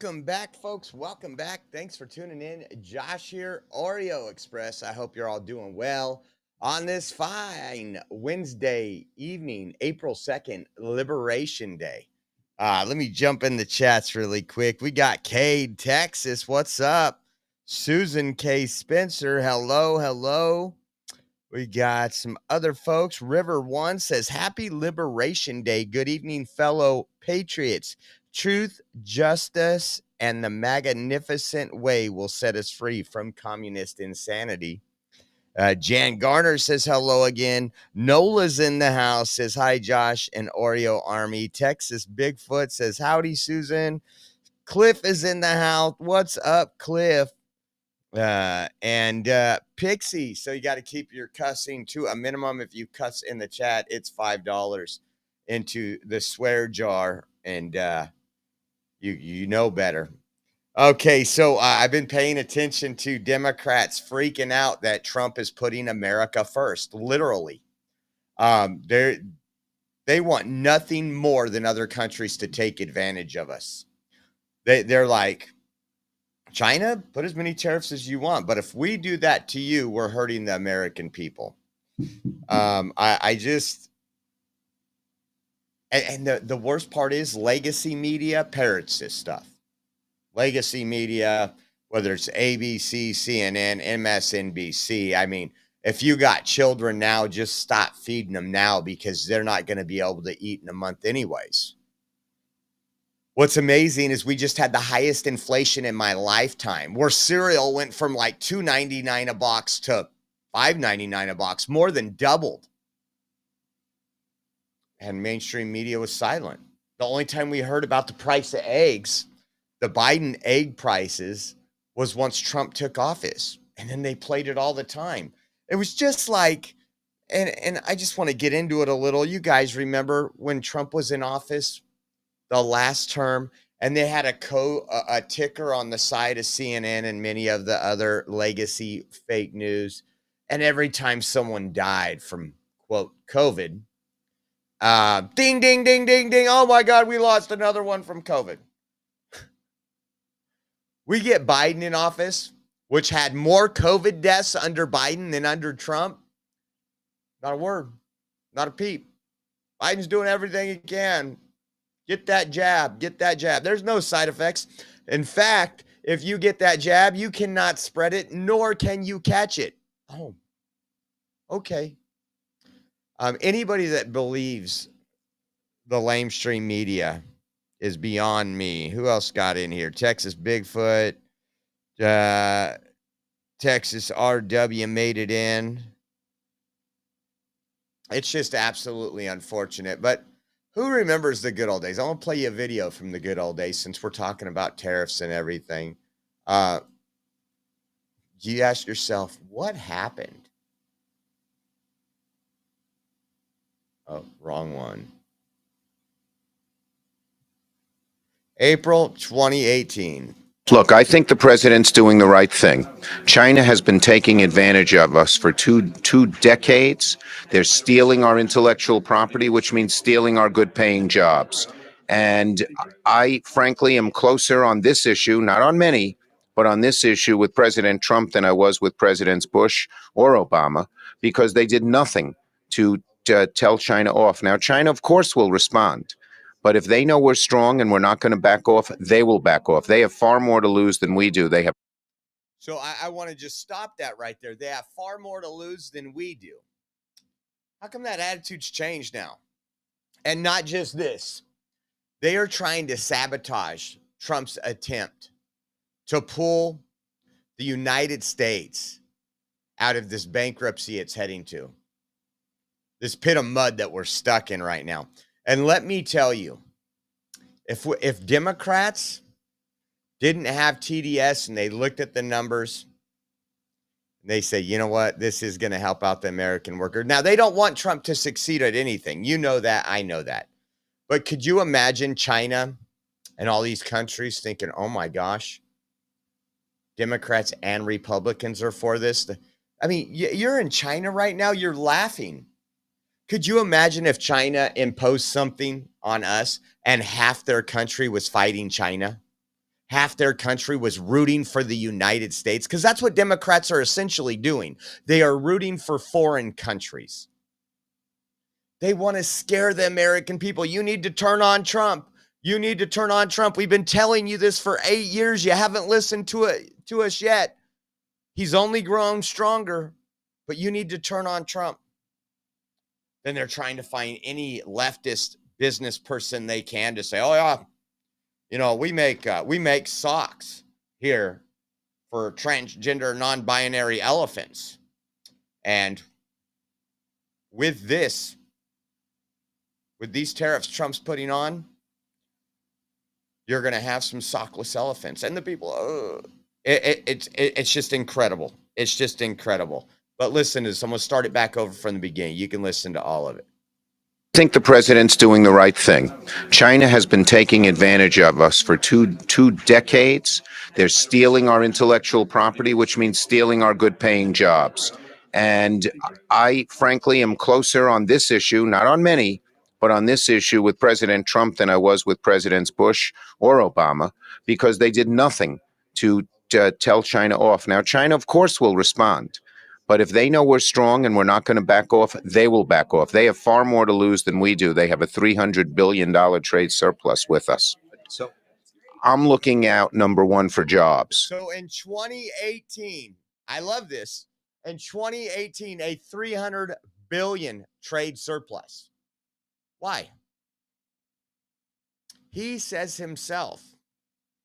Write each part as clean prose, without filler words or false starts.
Welcome back, folks. Welcome back. Thanks for tuning in. Josh here, Oreo Express. I hope you're all doing well on this fine Wednesday evening, April 2nd, Liberation Day. Let me jump in the chats really quick. We got Cade, Texas. What's up? Susan K. Spencer. Hello, hello. We got some other folks. River One says, Happy Liberation Day. Good evening, fellow patriots. Truth, justice, and the magnificent way will set us free from communist insanity. Jan Garner says hello again. Nola's in the house, says hi, Josh and Oreo Army. Texas Bigfoot says howdy, Susan. Cliff is in the house. What's up, Cliff? And Pixie. So you got to keep your cussing to a minimum. If you cuss in the chat, it's $5 into the swear jar, and you know better. Okay, so I've been paying attention to Democrats freaking out that Trump is putting America first, literally. They want nothing more than other countries to take advantage of us. They're like, China, put as many tariffs as you want, but if we do that to you, we're hurting the American people. I just... And the worst part is legacy media parrots this stuff. Legacy media, whether it's ABC, CNN, MSNBC. I mean, if you got children now, just stop feeding them now because they're not going to be able to eat in a month anyways. What's amazing is we just had the highest inflation in my lifetime, where cereal went from like $2.99 a box to $5.99 a box, more than doubled. And mainstream media was silent. The only time we heard about the price of eggs, the Biden egg prices, was once Trump took office. And then they played it all the time. It was just like, and I just want to get into it a little. You guys remember when Trump was in office, the last term, and they had a ticker on the side of CNN and many of the other legacy fake news. And every time someone died from, quote, COVID, ding, ding, ding, ding, ding. Oh my God, we lost another one from COVID. We get Biden in office, which had more COVID deaths under Biden than under Trump. Not a word, not a peep. Biden's doing everything he can. Get that jab, get that jab. There's no side effects. In fact, if you get that jab, you cannot spread it, nor can you catch it. Oh, okay. Anybody that believes the lamestream media is beyond me. Who else got in here? Texas Bigfoot. Texas RW made it in. It's just absolutely unfortunate. But who remembers the good old days? I want to play you a video from the good old days since we're talking about tariffs and everything. You ask yourself, what happened? Oh, wrong one. April 2018. Look, I think the president's doing the right thing. China has been taking advantage of us for two decades. They're stealing our intellectual property, which means stealing our good-paying jobs. And I, frankly, am closer on this issue, not on many, but on this issue with President Trump than I was with Presidents Bush or Obama, because they did nothing to tell China off. Now, China, of course, will respond. But if they know we're strong and we're not going to back off, they will back off. They have far more to lose than we do. They have. So I want to just stop that right there. They have far more to lose than we do. How come that attitude's changed now? And not just this. They are trying to sabotage Trump's attempt to pull the United States out of this bankruptcy it's heading to. This pit of mud that we're stuck in right now. And let me tell you, if Democrats didn't have TDS and they looked at the numbers, and they say, you know what, this is going to help out the American worker. Now, they don't want Trump to succeed at anything. You know that. I know that. But could you imagine China and all these countries thinking, oh my gosh, Democrats and Republicans are for this? I mean, you're in China right now. You're laughing. Could you imagine if China imposed something on us and half their country was fighting China? half their country was rooting for the United States, because that's what Democrats are essentially doing. They are rooting for foreign countries. They want to scare the American people. You need to turn on Trump. You need to turn on Trump. We've been telling you this for 8 years. You haven't listened to us yet. He's only grown stronger, but you need to turn on Trump. Then they're trying to find any leftist business person they can to say, "Oh yeah, we make socks here for transgender, non-binary elephants, and with these tariffs Trump's putting on, you're going to have some sockless elephants." And the people, it's just incredible. It's just incredible. But listen to this. I'm going to start it back over from the beginning. You can listen to all of it. I think the president's doing the right thing. China has been taking advantage of us for two decades. They're stealing our intellectual property, which means stealing our good-paying jobs. And I, frankly, am closer on this issue, not on many, but on this issue with President Trump than I was with Presidents Bush or Obama, because they did nothing to tell China off. Now, China, of course, will respond. But if they know we're strong and we're not going to back off, they will back off. They have far more to lose than we do. They have a $300 billion trade surplus with us. So I'm looking out, number one, for jobs. So in 2018, I love this. In 2018, a $300 billion trade surplus. Why? He says himself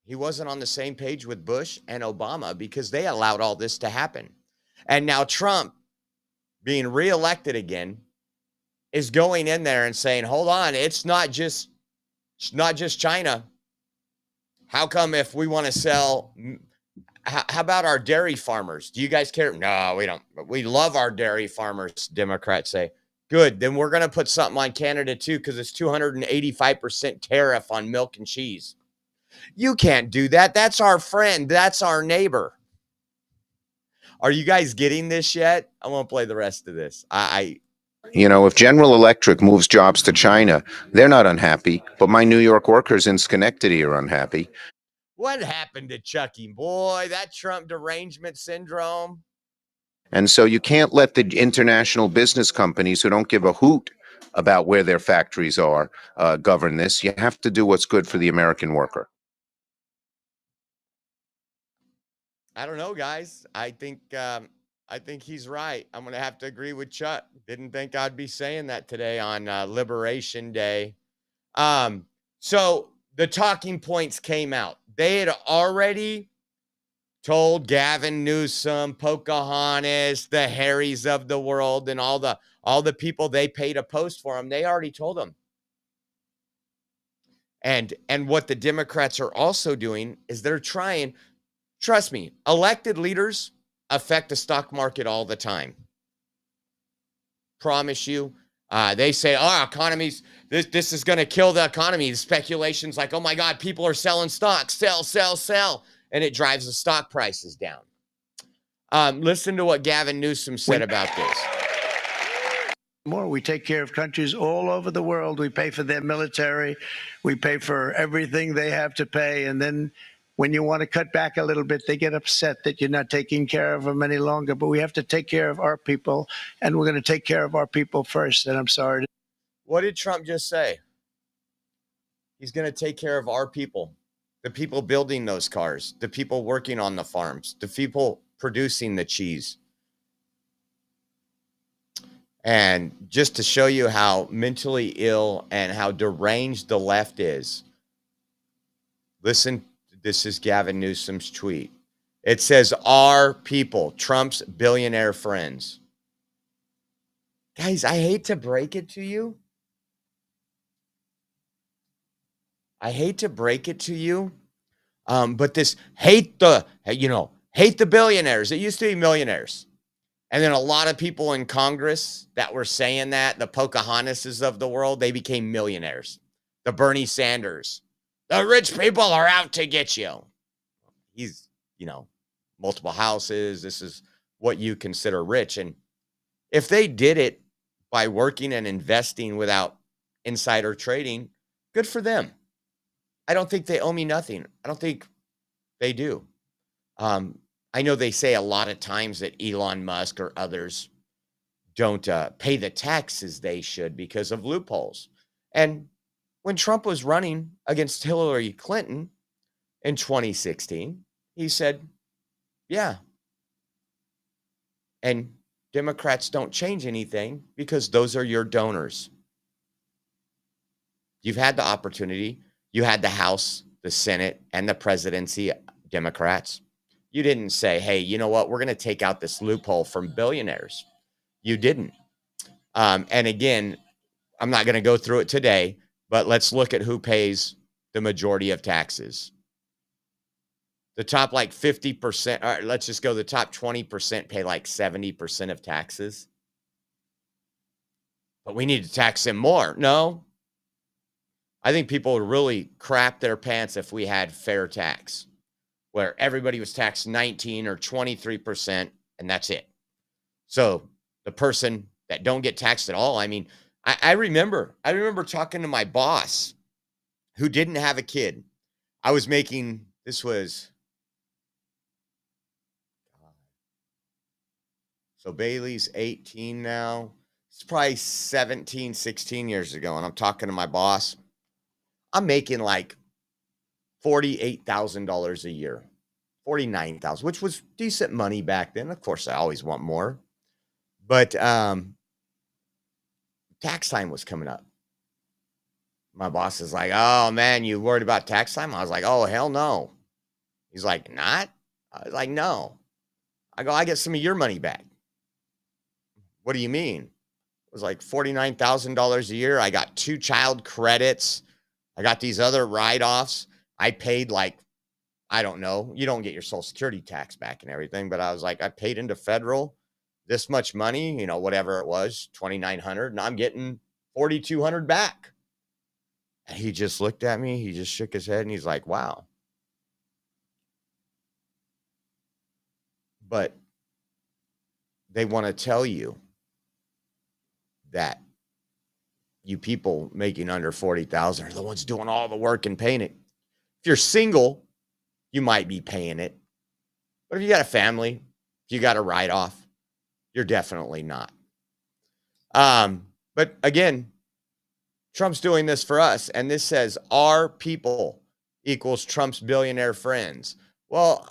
he wasn't on the same page with Bush and Obama because they allowed all this to happen. And now Trump, being reelected again, is going in there and saying, "Hold on, it's not just China. How come if we want to sell, how about our dairy farmers? Do you guys care?" "No, we don't. We love our dairy farmers," Democrats say. "Good, then we're going to put something on Canada too, because it's 285% tariff on milk and cheese." You can't do that. That's our friend. That's our neighbor. Are you guys getting this yet? I won't play the rest of this. If General Electric moves jobs to China, they're not unhappy, but my New York workers in Schenectady are unhappy. What happened to Chucky? Boy, that Trump derangement syndrome. And so you can't let the international business companies who don't give a hoot about where their factories are govern this. You have to do what's good for the American worker. I don't know, guys. I think he's right. I'm going to have to agree with Chuck. Didn't think I'd be saying that today on Liberation Day. So the talking points came out. They had already told Gavin Newsom, Pocahontas, the Harrys of the world, and all the people they pay to post for them. They already told them. And what the Democrats are also doing is they're trying. Trust me, elected leaders affect the stock market all the time. Promise you. They say, "Oh, economies, this is going to kill the economy." The speculation's like, "Oh my God, people are selling stocks, sell. And it drives the stock prices down." Listen to what Gavin Newsom said about this. We take care of countries all over the world. We pay for their military. We pay for everything they have to pay. And then when you want to cut back a little bit, they get upset that you're not taking care of them any longer. But we have to take care of our people, and we're going to take care of our people first. And I'm sorry. What did Trump just say? He's going to take care of our people, the people building those cars, the people working on the farms, the people producing the cheese. And just to show you how mentally ill and how deranged the left is, listen. This is Gavin Newsom's tweet. It says, "Our people, Trump's billionaire friends." Guys, I hate to break it to you. But this hate the billionaires. It used to be millionaires. And then a lot of people in Congress that were saying that, the Pocahontases of the world, they became millionaires. The Bernie Sanders. The rich people are out to get you. He's, multiple houses. This is what you consider rich. And if they did it by working and investing without insider trading, good for them. I don't think they owe me nothing. I don't think They do. I know they say a lot of times that Elon Musk or others don't pay the taxes they should because of loopholes. And when Trump was running against Hillary Clinton in 2016, he said, yeah. And Democrats don't change anything because those are your donors. You've had the opportunity. You had the House, the Senate, and the presidency, Democrats. You didn't say, hey, you know what? We're going to take out this loophole from billionaires. You didn't. And again, I'm not going to go through it today, but let's look at who pays the majority of taxes. The top like 50%, all right, let's just go the top 20% pay like 70% of taxes. But we need to tax them more. No. I think people would really crap their pants if we had fair tax, where everybody was taxed 19 or 23%, and that's it. So the person that don't get taxed at all, I mean, I remember talking to my boss who didn't have a kid. I was making, this was, so Bailey's 18 now. It's probably 17, 16 years ago. And I'm talking to my boss. I'm making like $48,000 a year, $49,000, which was decent money back then. Of course, I always want more. But tax time was coming up. My boss is like, oh, man, you worried about tax time? I was like, oh, hell no. He's like, not? I was like, no. I go, I get some of your money back. What do you mean? It was like $49,000 a year. I got 2 child credits. I got these other write-offs. I paid like, I don't know. You don't get your Social Security tax back and everything. But I was like, I paid into federal this much money, you know, whatever it was, $2,900, and I'm getting $4,200 back. And he just looked at me. He just shook his head and he's like, wow. But they want to tell you that you people making under 40,000 are the ones doing all the work and paying it. If you're single, you might be paying it. But if you got a family, if you got a write-off, you're definitely not. But again, Trump's doing this for us, and this says our people equals Trump's billionaire friends. Well,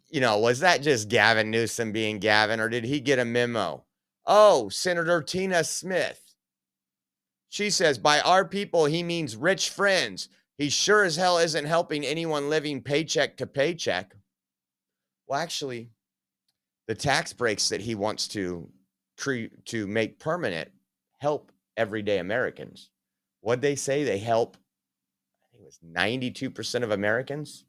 you know, was that just Gavin Newsom being Gavin, or did he get a memo? Oh, Senator Tina Smith. She says, by our people, he means rich friends. He sure as hell isn't helping anyone living paycheck to paycheck. Well, actually, the tax breaks that he wants to make permanent help everyday Americans. What'd they say? They help, I think it was 92% of Americans.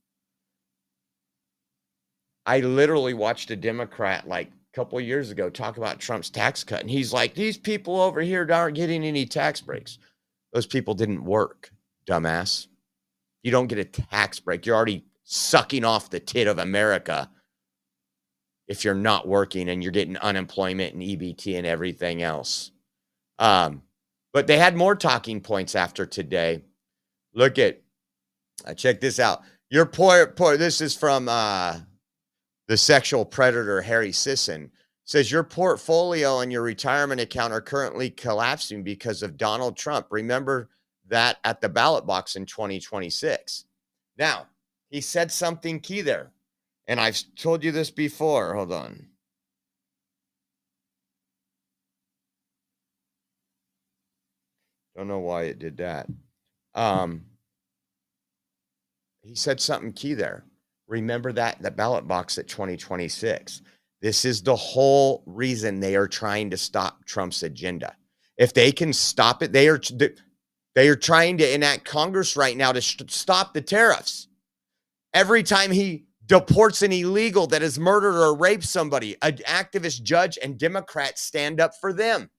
I literally watched a Democrat like a couple of years ago talk about Trump's tax cut. And he's like, these people over here aren't getting any tax breaks. Those people didn't work, dumbass. You don't get a tax break. You're already sucking off the tit of America if you're not working and you're getting unemployment and EBT and everything else. But they had more talking points after today. Look at, check this out. Your poor, this is from the sexual predator, Harry Sisson. Says your portfolio and your retirement account are currently collapsing because of Donald Trump. Remember that at the ballot box in 2026. Now, he said something key there. And I've told you this before. Hold on. Don't know why it did that. He said something key there. Remember that the ballot box at 2026. This is the whole reason they are trying to stop Trump's agenda. If they can stop it, they are trying to enact Congress right now to stop the tariffs. Every time he deports an illegal that has murdered or raped somebody, an activist judge and Democrats stand up for them.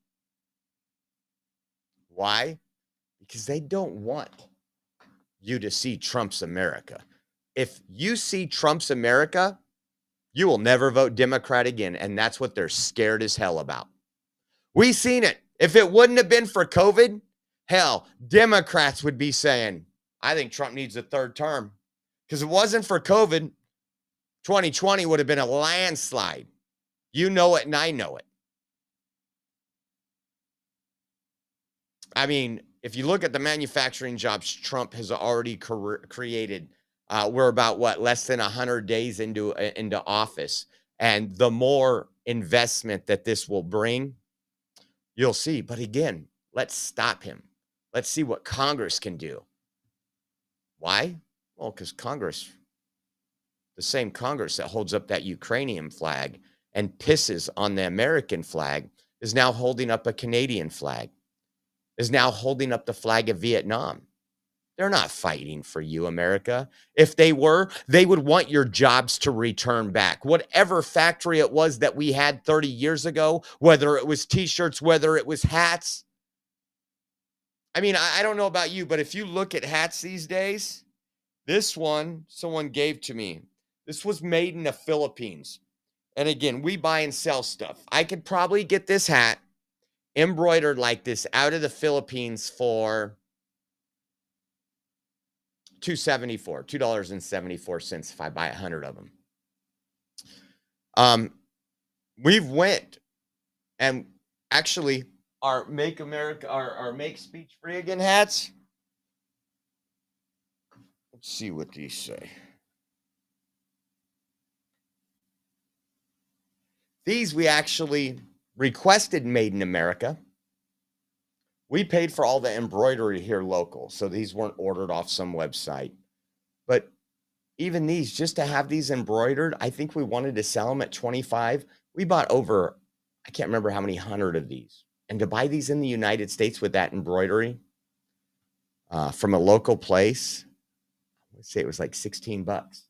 Why? Because they don't want you to see Trump's America. If you see Trump's America, you will never vote Democrat again. And that's what they're scared as hell about. We've seen it. If it wouldn't have been for COVID, hell, Democrats would be saying, I think Trump needs a third term. Because it wasn't for COVID, 2020 would have been a landslide. You know it and I know it. I mean, if you look at the manufacturing jobs Trump has already created, we're about less than 100 days into office, and the more investment that this will bring, you'll see. But again, let's stop him. Let's see what Congress can do. Why? Well, because Congress, the same Congress that holds up that Ukrainian flag and pisses on the American flag, is now holding up a Canadian flag, is now holding up the flag of Vietnam. They're not fighting for you, America. If they were, they would want your jobs to return back. Whatever factory it was that we had 30 years ago, whether it was T-shirts, whether it was hats. I mean, I don't know about you, but if you look at hats these days, this one someone gave to me. This was made in the Philippines. And again, we buy and sell stuff. I could probably get this hat embroidered like this out of the Philippines for $2.74 if I buy 100 of them. We've went and actually our Make America, our Make Speech Free Again hats. Let's see what these say. These we actually requested made in America. We paid for all the embroidery here local, so these weren't ordered off some website. But even these, just to have these embroidered, I think we wanted to sell them at 25. We bought over, I can't remember how many hundred of these. And to buy these in the United States with that embroidery from a local place, let's say it was like 16 bucks.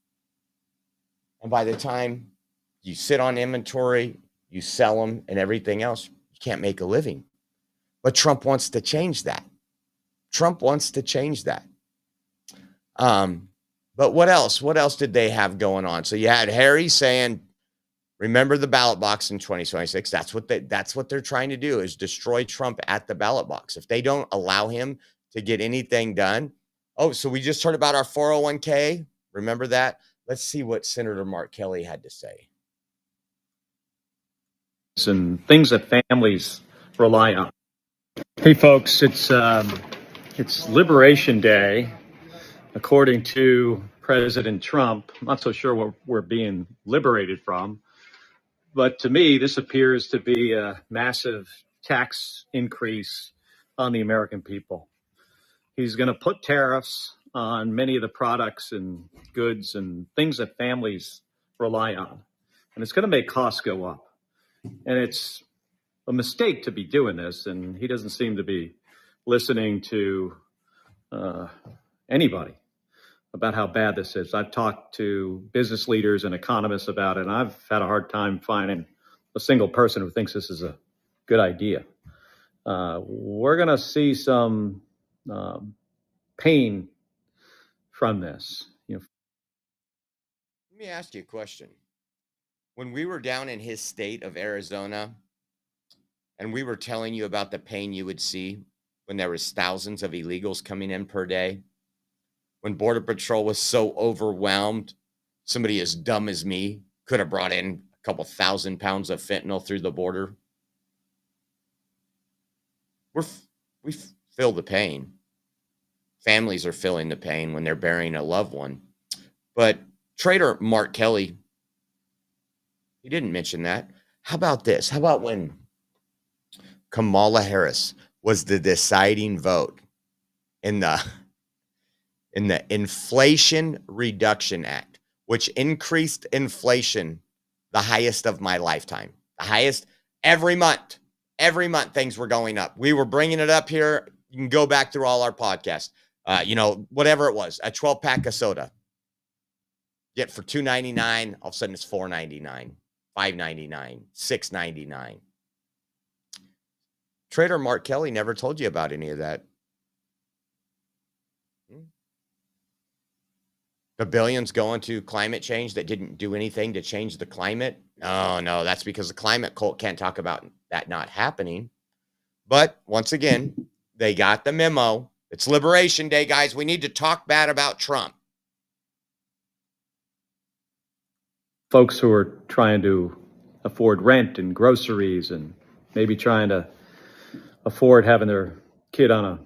And by the time you sit on inventory, you sell them and everything else, you can't make a living. But Trump wants to change that. Trump wants to change that. But what else? What else did they have going on? So you had Harry saying, remember the ballot box in 2026. That's what they're trying to do, is destroy Trump at the ballot box. If they don't allow him to get anything done. Oh, so we just heard about our 401k. Remember that? Let's see what Senator Mark Kelly had to say. And things that families rely on. Hey, folks, it's Liberation Day, according to President Trump. I'm not so sure what we're being liberated from, but to me, this appears to be a massive tax increase on the American people. He's going to put tariffs on many of the products and goods and things that families rely on, and it's going to make costs go up. And it's a mistake to be doing this, and he doesn't seem to be listening to anybody about how bad this is. I've talked to business leaders and economists about it, and I've had a hard time finding a single person who thinks this is a good idea. We're going to see some pain from this. Let me ask you a question. When we were down in his state of Arizona, and we were telling you about the pain you would see when there was thousands of illegals coming in per day, when Border Patrol was so overwhelmed, somebody as dumb as me could have brought in a couple 1,000 pounds of fentanyl through the border. We feel the pain. Families are feeling the pain when they're burying a loved one. But Trader Mark Kelly, he didn't mention that. How about this? How about when Kamala Harris was the deciding vote in the Inflation Reduction Act, which increased inflation the highest of my lifetime, the highest every month. Every month things were going up. We were bringing it up here. You can go back through all our podcasts. Whatever it was, a 12-pack of soda. Get for $2.99, all of a sudden it's $4.99, $5.99, $6.99. Trader Mark Kelly never told you about any of that. The billions going to climate change that didn't do anything to change the climate. Oh, no, that's because the climate cult can't talk about that not happening. But once again, they got the memo. It's Liberation Day, guys. We need to talk bad about Trump. folks who are trying to afford rent and groceries and maybe trying to afford having their kid on a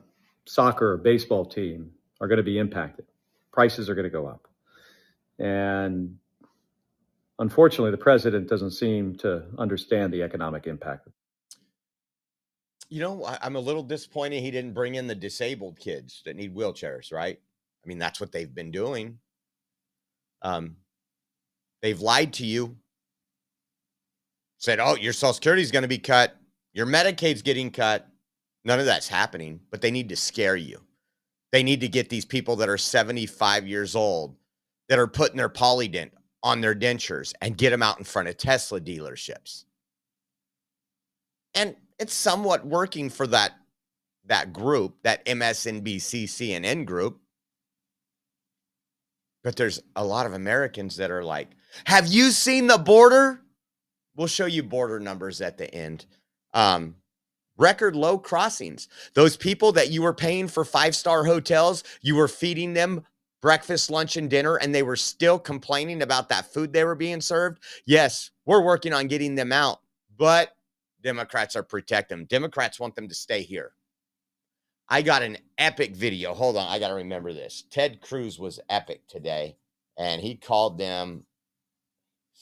soccer or baseball team are going to be impacted. Prices are going to go up. And unfortunately, the president doesn't seem to understand the economic impact. You know, I'm a little disappointed he didn't bring in the disabled kids that need wheelchairs, right? I mean, that's what they've been doing. They've lied to you. Said, oh, your Social Security is going to be cut. Your Medicaid's getting cut. None of that's happening, but they need to scare you. They need to get these people that are 75 years old that are putting their Polydent on their dentures and get them out in front of Tesla dealerships. And it's somewhat working for that group, that MSNBC CNN group. But there's a lot of Americans that are like, have you seen the border? We'll show you border numbers at the end. Record low crossings. Those people that you were paying for 5-star hotels, you were feeding them breakfast, lunch, and dinner, and they were still complaining about that food they were being served. Yes, we're working on getting them out, but Democrats are protecting them. Democrats want them to stay here. I got an epic video. Hold on, I got to remember this. Ted Cruz was epic today, and he called them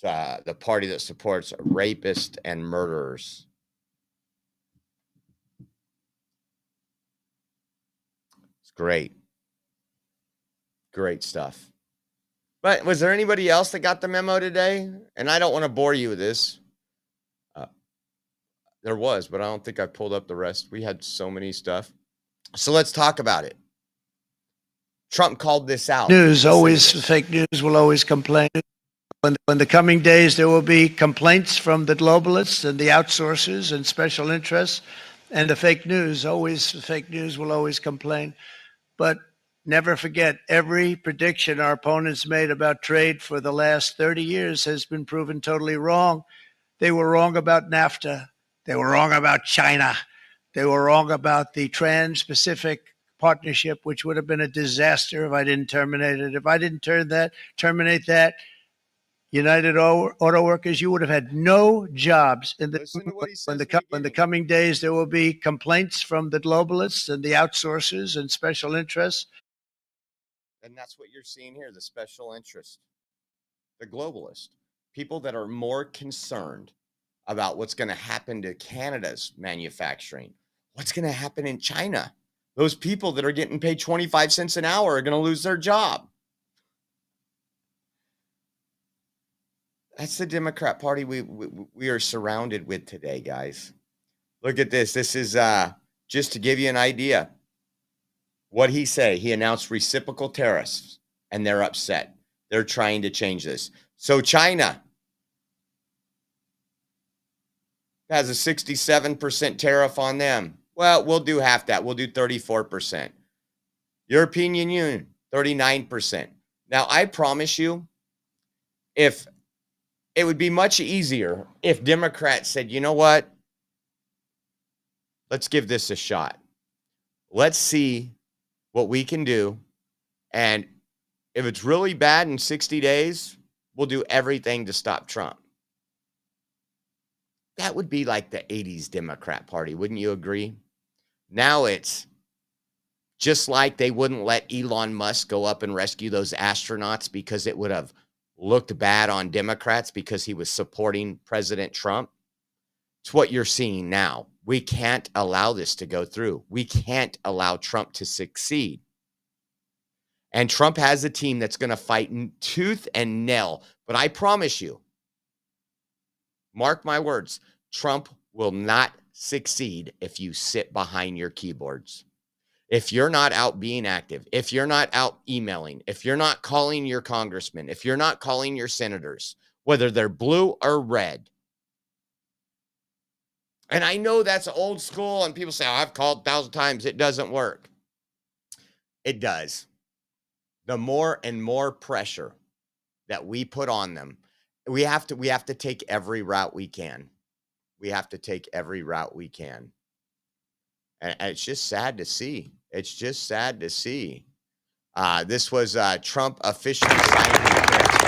the party that supports rapists and murderers. It's great. Great stuff. But was there anybody else that got the memo today? And I don't want to bore you with this. There was, but I don't think I pulled up the rest. We had so many stuff. So let's talk about it. Trump called this out. News, always fake news will always complain. In the coming days, there will be complaints from the globalists and the outsourcers and special interests, and the fake news, always fake news will always complain. But never forget, every prediction our opponents made about trade for the last 30 years has been proven totally wrong. They were wrong about NAFTA. They were wrong about China. They were wrong about the Trans-Pacific Partnership, which would have been a disaster if I didn't terminate it. If I didn't terminate that, United Auto Workers, you would have had no jobs. In the coming days, there will be complaints from the globalists and the outsourcers and special interests. And that's what you're seeing here, the special interest, the globalist, people that are more concerned about what's going to happen to Canada's manufacturing, what's going to happen in China. Those people that are getting paid 25 cents an hour are going to lose their job. That's the Democrat Party we are surrounded with today, guys. Look at this. This is just to give you an idea. What'd he say? He announced reciprocal tariffs, and they're upset. They're trying to change this. So China has a 67% tariff on them. Well, we'll do half that. We'll do 34%. European Union, 39%. Now, I promise you, if it would be much easier if Democrats said, you know what? Let's give this a shot. Let's see what we can do. And if it's really bad in 60 days, we'll do everything to stop Trump. That would be like the 80s Democrat Party. Wouldn't you agree? Now it's just like they wouldn't let Elon Musk go up and rescue those astronauts because it would have looked bad on Democrats because he was supporting President Trump. It's what you're seeing now. We can't allow this to go through. We can't allow Trump to succeed. And Trump has a team that's going to fight tooth and nail. But I promise you, mark my words, Trump will not succeed if you sit behind your keyboards. If you're not out being active, if you're not out emailing, if you're not calling your congressmen, if you're not calling your senators, whether they're blue or red. And I know that's old school, and people say, oh, I've called 1,000 times. It doesn't work. It does. The more and more pressure that we put on them, we have to take every route we can. We have to take every route we can. And it's just sad to see. It's just sad to see. This was Trump officially signing the tax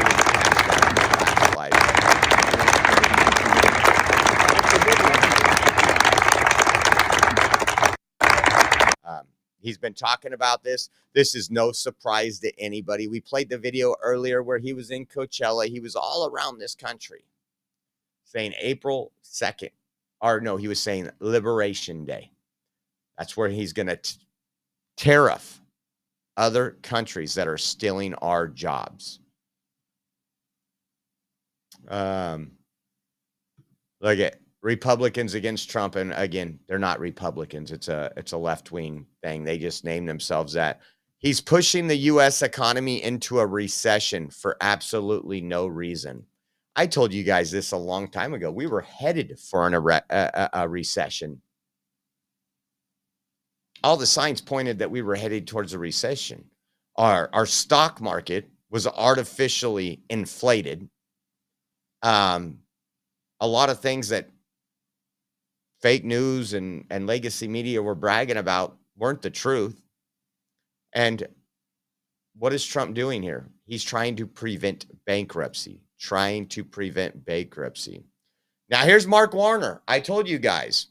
He's been talking about this. This is no surprise to anybody. We played the video earlier where he was in Coachella. He was all around this country saying April 2nd. Or no, he was saying Liberation Day. That's where he's going to tariff other countries that are stealing our jobs. Look at Republicans against Trump, and again, they're not Republicans. It's a left-wing thing. They just named themselves that. He's pushing the U.S. economy into a recession for absolutely no reason. I told you guys this a long time ago. We were headed for a recession. All the signs pointed that we were headed towards a recession. Our stock market was artificially inflated. A lot of things that fake news and legacy media were bragging about weren't the truth. And what is Trump doing here? He's trying to prevent bankruptcy. Now, here's Mark Warner. I told you guys.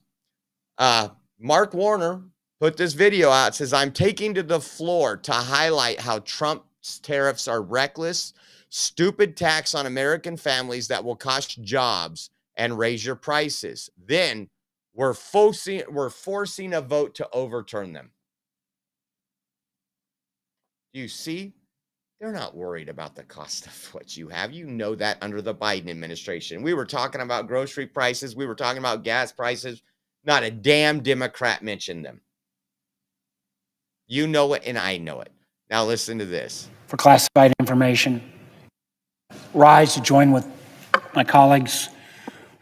Mark Warner put this video out. It says, I'm taking to the floor to highlight how Trump's tariffs are reckless, stupid tax on American families that will cost jobs and raise your prices. Then we're forcing a vote to overturn them. You see, they're not worried about the cost of what you have. You know that under the Biden administration. We were talking about grocery prices. We were talking about gas prices. Not a damn Democrat mentioned them. You know it, and I know it. Now listen to this. For classified information, rise to join with my colleagues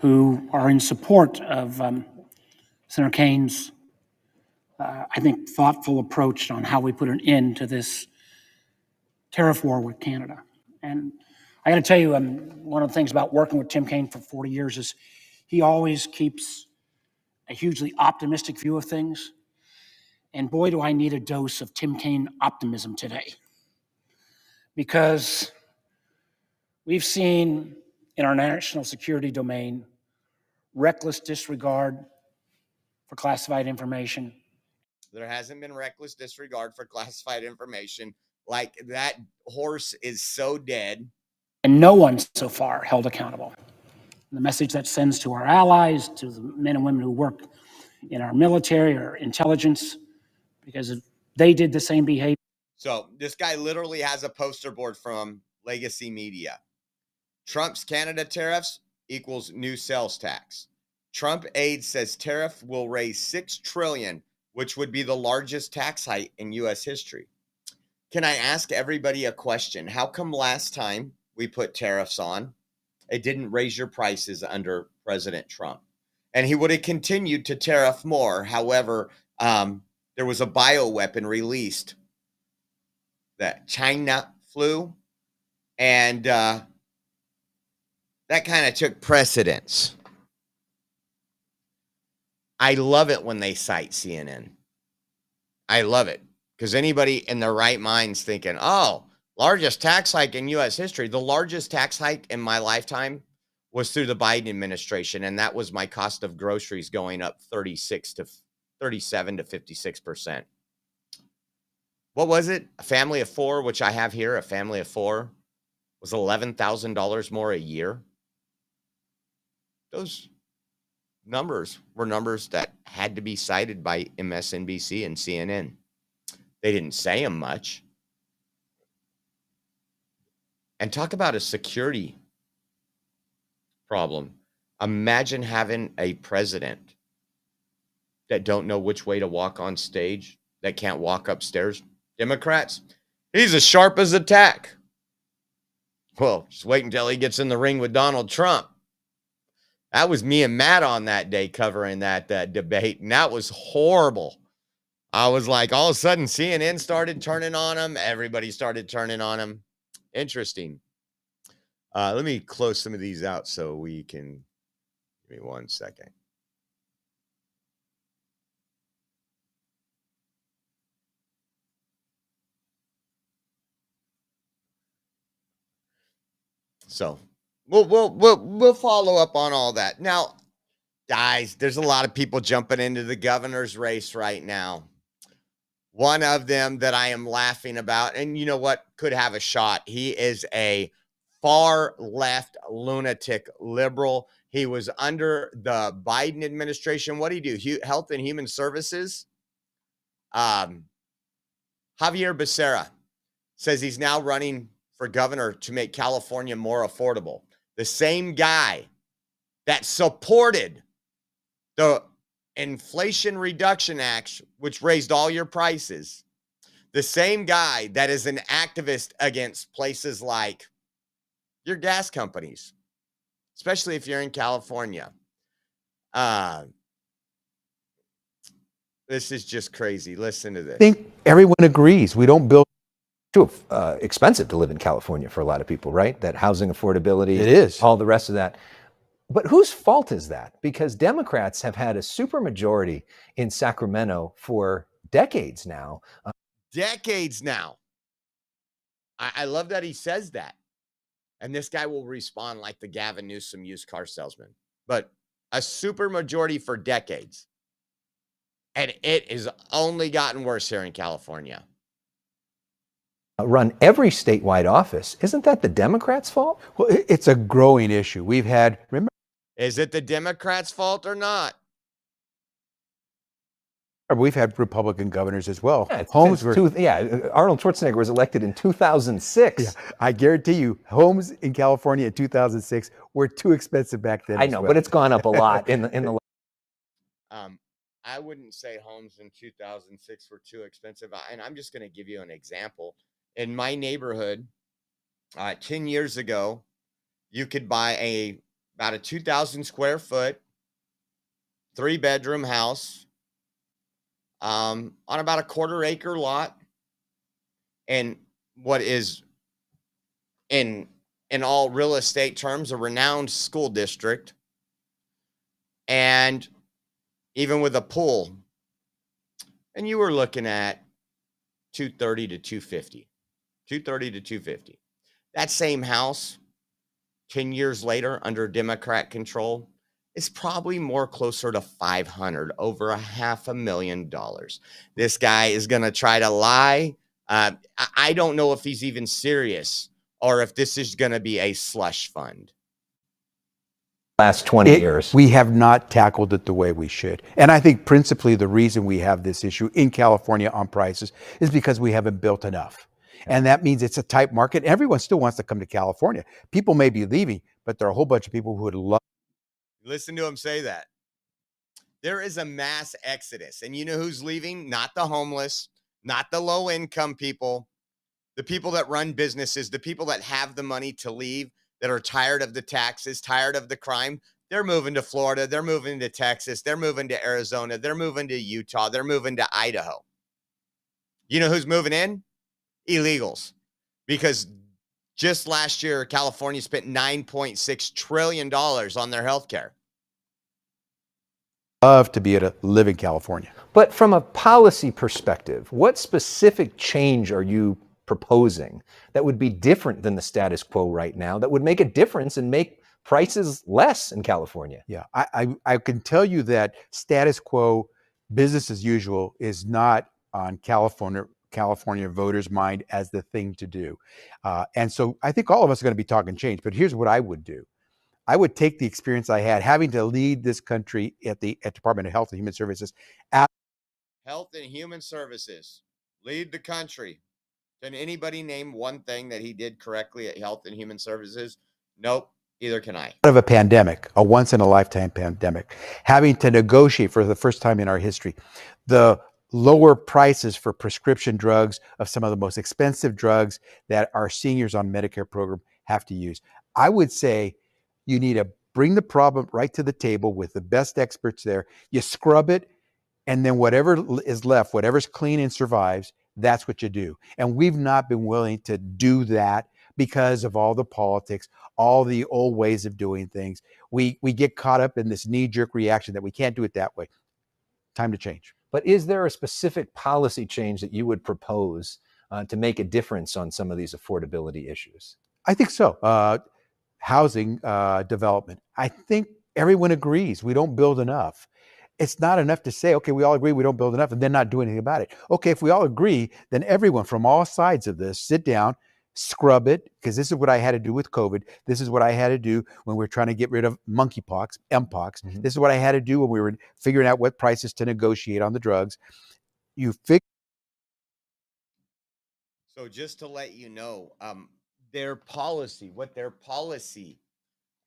who are in support of Senator Kane's, I think, thoughtful approach on how we put an end to this tariff war with Canada. And I got to tell you, one of the things about working with Tim Kaine for 40 years is he always keeps a hugely optimistic view of things. And boy, do I need a dose of Tim Kaine optimism today. Because we've seen in our national security domain reckless disregard for classified information. There hasn't been reckless disregard for classified information. Like, that horse is so dead. And no one so far held accountable. The message that sends to our allies, to the men and women who work in our military or intelligence, because if they did the same behavior. So this guy literally has a poster board from legacy media. Trump's Canada tariffs equals new sales tax. Trump aide says tariff will raise $6 trillion, which would be the largest tax hike in U.S. history. Can I ask everybody a question? How come last time we put tariffs on, it didn't raise your prices under President Trump? And he would have continued to tariff more. However, there was a bioweapon released that China flew, and that kind of took precedence. I love it when they cite CNN. I love it. Because anybody in their right mind's thinking, oh, largest tax hike in U.S. history. The largest tax hike in my lifetime was through the Biden administration, and that was my cost of groceries going up 37 to 56%. What was it? A family of four, which I have here, a family of four, was $11,000 more a year. Those numbers were numbers that had to be cited by MSNBC and CNN. They didn't say them much. And talk about a security problem. Imagine having a president that don't know which way to walk on stage, that can't walk upstairs. Democrats, he's as sharp as a tack. Well, just wait until he gets in the ring with Donald Trump. That was me and Matt on that day covering that debate, and that was horrible. I was like, all of a sudden, CNN started turning on him. Everybody started turning on him. Interesting. Let me close some of these out so we can. Give me 1 second. So we'll follow up on all that. Now, guys, there's a lot of people jumping into the governor's race right now. One of them that I am laughing about, and you know what, could have a shot. He is a far left lunatic liberal. He was under the Biden administration. What do you do? Health and Human Services. Javier Becerra says he's now running for governor to make California more affordable. The same guy that supported the Inflation Reduction Act, which raised all your prices. The same guy that is an activist against places like your gas companies, especially if you're in California. This is just crazy. Listen to this. I think everyone agrees we don't build. Too expensive to live in California for a lot of people, right? That housing affordability, it is, all the rest of that. But whose fault is that? Because Democrats have had a supermajority in Sacramento for decades now. Decades now. I love that he says that. And this guy will respond like the Gavin Newsom used car salesman. But a supermajority for decades. And it has only gotten worse here in California. Run every statewide office. Isn't that the Democrats' fault? Well, it's a growing issue. We've had, remember, is it the Democrats' fault or not? We've had Republican governors as well. Yeah, Homes were, Arnold Schwarzenegger was elected in 2006. Yeah, I guarantee you, homes in California in 2006 were too expensive back then. I know, but it's gone up a lot in the. I wouldn't say homes in 2006 were too expensive, and I'm just going to give you an example. In my neighborhood, 10 years ago, you could buy about a 2,000 square foot, 3-bedroom house on about a 1/4 acre lot. And what is in all real estate terms, a renowned school district. And even with a pool. And you were looking at $230,000 to $250,000. $230,000 to $250,000. That same house, 10 years later, under Democrat control, is probably more closer to $500,000, over $500,000. This guy is going to try to lie. I don't know if he's even serious or if this is going to be a slush fund. Last 20 years. We have not tackled it the way we should. And I think principally the reason we have this issue in California on prices is because we haven't built enough. And that means it's a tight market. Everyone still wants to come to California. People may be leaving, but there are a whole bunch of people who would love. Listen to him say that. There is a mass exodus. And you know who's leaving? Not the homeless, not the low-income people, the people that run businesses, the people that have the money to leave, that are tired of the taxes, tired of the crime. They're moving to Florida. They're moving to Texas. They're moving to Arizona. They're moving to Utah. They're moving to Idaho. You know who's moving in? Illegals. Because just last year, California spent $9.6 trillion on their health care. Love to be able to live in California. But from a policy perspective, what specific change are you proposing that would be different than the status quo right now, that would make a difference and make prices less in California? Yeah, I can tell you that status quo, business as usual, is not on California voters' mind as the thing to do. And so I think all of us are going to be talking change, but here's what I would do. I would take the experience I had having to lead this country at Department of Health and Human Services. Health and Human Services, lead the country. Can anybody name one thing that he did correctly at Health and Human Services? Nope, either can I. Out of a pandemic, a once-in-a-lifetime pandemic, having to negotiate for the first time in our history, the lower prices for prescription drugs of some of the most expensive drugs that our seniors on Medicare program have to use. I would say you need to bring the problem right to the table with the best experts there. You scrub it, and then whatever is left, whatever's clean and survives, that's what you do. And we've not been willing to do that because of all the politics, all the old ways of doing things. We get caught up in this knee-jerk reaction that we can't do it that way. Time to change. But is there a specific policy change that you would propose to make a difference on some of these affordability issues? I think so. Housing development. I think everyone agrees we don't build enough. it's not enough to say, okay, we all agree we don't build enough and then not do anything about it. Okay, if we all agree, then everyone from all sides of this sit down, scrub it, because this is what I had to do with COVID. This is what I had to do when we were trying to get rid of monkeypox, mpox. Mhm. This is what I had to do when we were figuring out what prices to negotiate on the drugs. You figure. So just to let you know, their policy,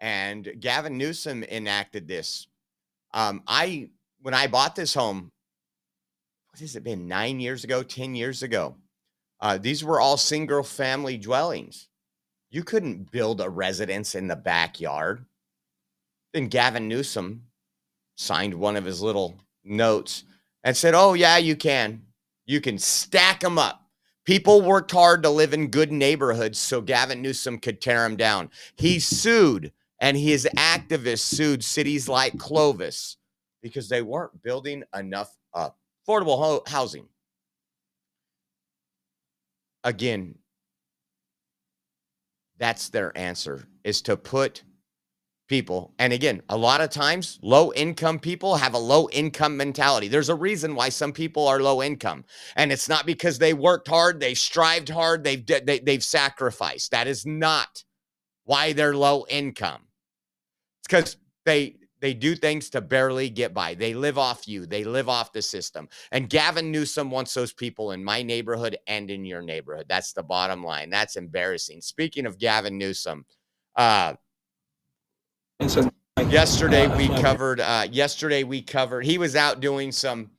and Gavin Newsom enacted this. When I bought this home, what has it been, 9 years ago, 10 years ago? These were all single family dwellings. You couldn't build a residence in the backyard. Then Gavin Newsom signed one of his little notes and said, oh, yeah, you can. You can stack them up. People worked hard to live in good neighborhoods so Gavin Newsom could tear them down. He sued, and his activists sued cities like Clovis because they weren't building enough affordable housing. Again, that's their answer, is to put people, and again, a lot of times low income people have a low income mentality. There's a reason why some people are low income, and it's not because they worked hard, they strived hard, they've sacrificed. That is not why they're low income. It's because they do things to barely get by. They live off you. They live off the system. And Gavin Newsom wants those people in my neighborhood and in your neighborhood. That's the bottom line. That's embarrassing. Speaking of Gavin Newsom, yesterday we covered, he was out doing some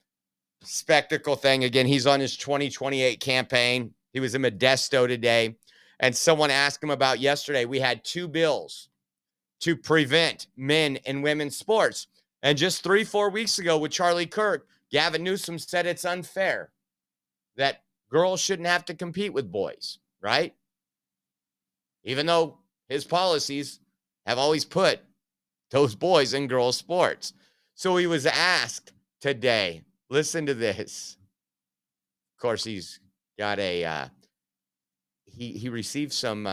spectacle thing. Again, he's on his 2028 campaign. He was in Modesto today. And someone asked him about yesterday. We had 2 bills to prevent men and women's sports. And just 3-4 weeks ago with Charlie Kirk, Gavin Newsom said it's unfair that girls shouldn't have to compete with boys, right? Even though his policies have always put those boys in girls' sports. So he was asked today, listen to this. Of course, he's got he received some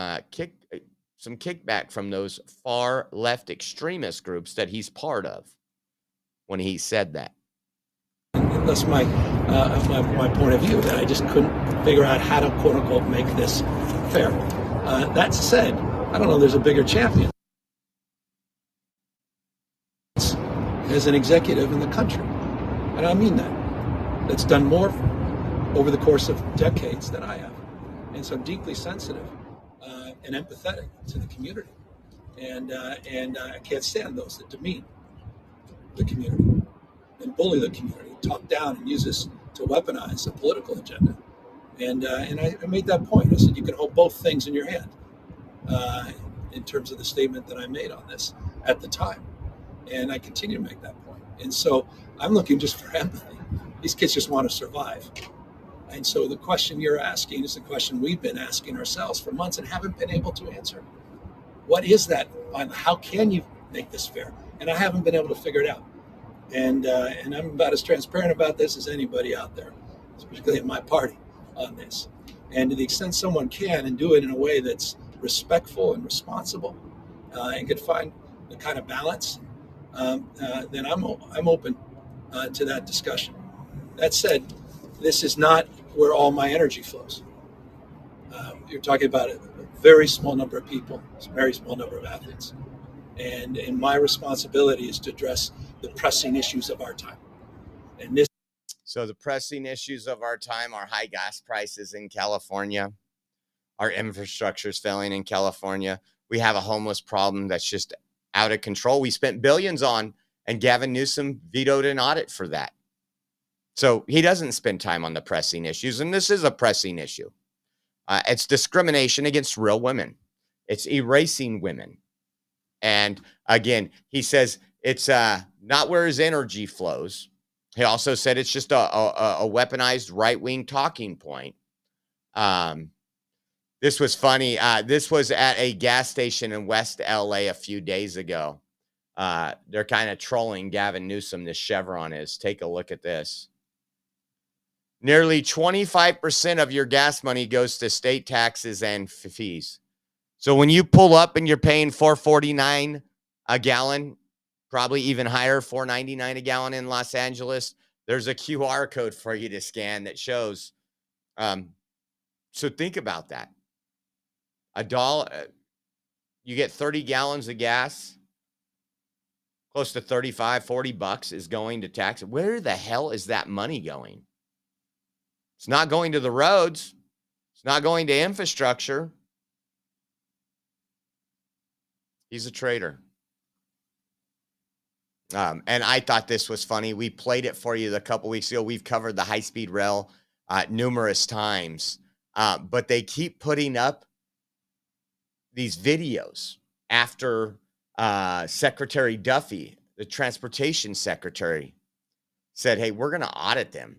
kickback from those far left extremist groups that he's part of when he said that. That's my point of view, that I just couldn't figure out how to, quote unquote, make this fair. That said, I don't know there's a bigger champion as an executive in the country. And I mean that. That's done more over the course of decades than I have. And so I'm deeply sensitive and empathetic to the community. And I can't stand those that demean the community and bully the community, talk down and use this to weaponize a political agenda. And I made that point. I said, you can hold both things in your hand in terms of the statement that I made on this at the time. And I continue to make that point. And so I'm looking just for empathy. These kids just want to survive. And so the question you're asking is the question we've been asking ourselves for months and haven't been able to answer. What is that? How can you make this fair? And I haven't been able to figure it out. And I'm about as transparent about this as anybody out there, particularly in my party, on this. And to the extent someone can and do it in a way that's respectful and responsible and could find the kind of balance, then I'm open to that discussion. That said, this is not where all my energy flows. You're talking about a very small number of people, a very small number of athletes. And my responsibility is to address the pressing issues of our time. And this. So the pressing issues of our time are high gas prices in California. Our infrastructure is failing in California. We have a homeless problem that's just out of control. We spent billions on, and Gavin Newsom vetoed an audit for that. So he doesn't spend time on the pressing issues, and this is a pressing issue. It's discrimination against real women. It's erasing women. And again, he says it's not where his energy flows. He also said it's just a weaponized right-wing talking point. This was funny. This was at a gas station in West LA a few days ago. They're kind of trolling Gavin Newsom, this Chevron is. Take a look at this. Nearly 25% of your gas money goes to state taxes and fees. So when you pull up and you're paying $4.49 a gallon probably even higher, $4.99 a gallon in Los Angeles. There's a QR code for you to scan that shows. So think about that. $1, you get 30 gallons of gas, close to 35, 40 bucks is going to tax. Where the hell is that money going? It's not going to the roads. It's not going to infrastructure. He's a traitor. And I thought this was funny. We played it for you a couple weeks ago. We've covered the high-speed rail numerous times. But they keep putting up these videos after Secretary Duffy, the transportation secretary, said, hey, we're going to audit them.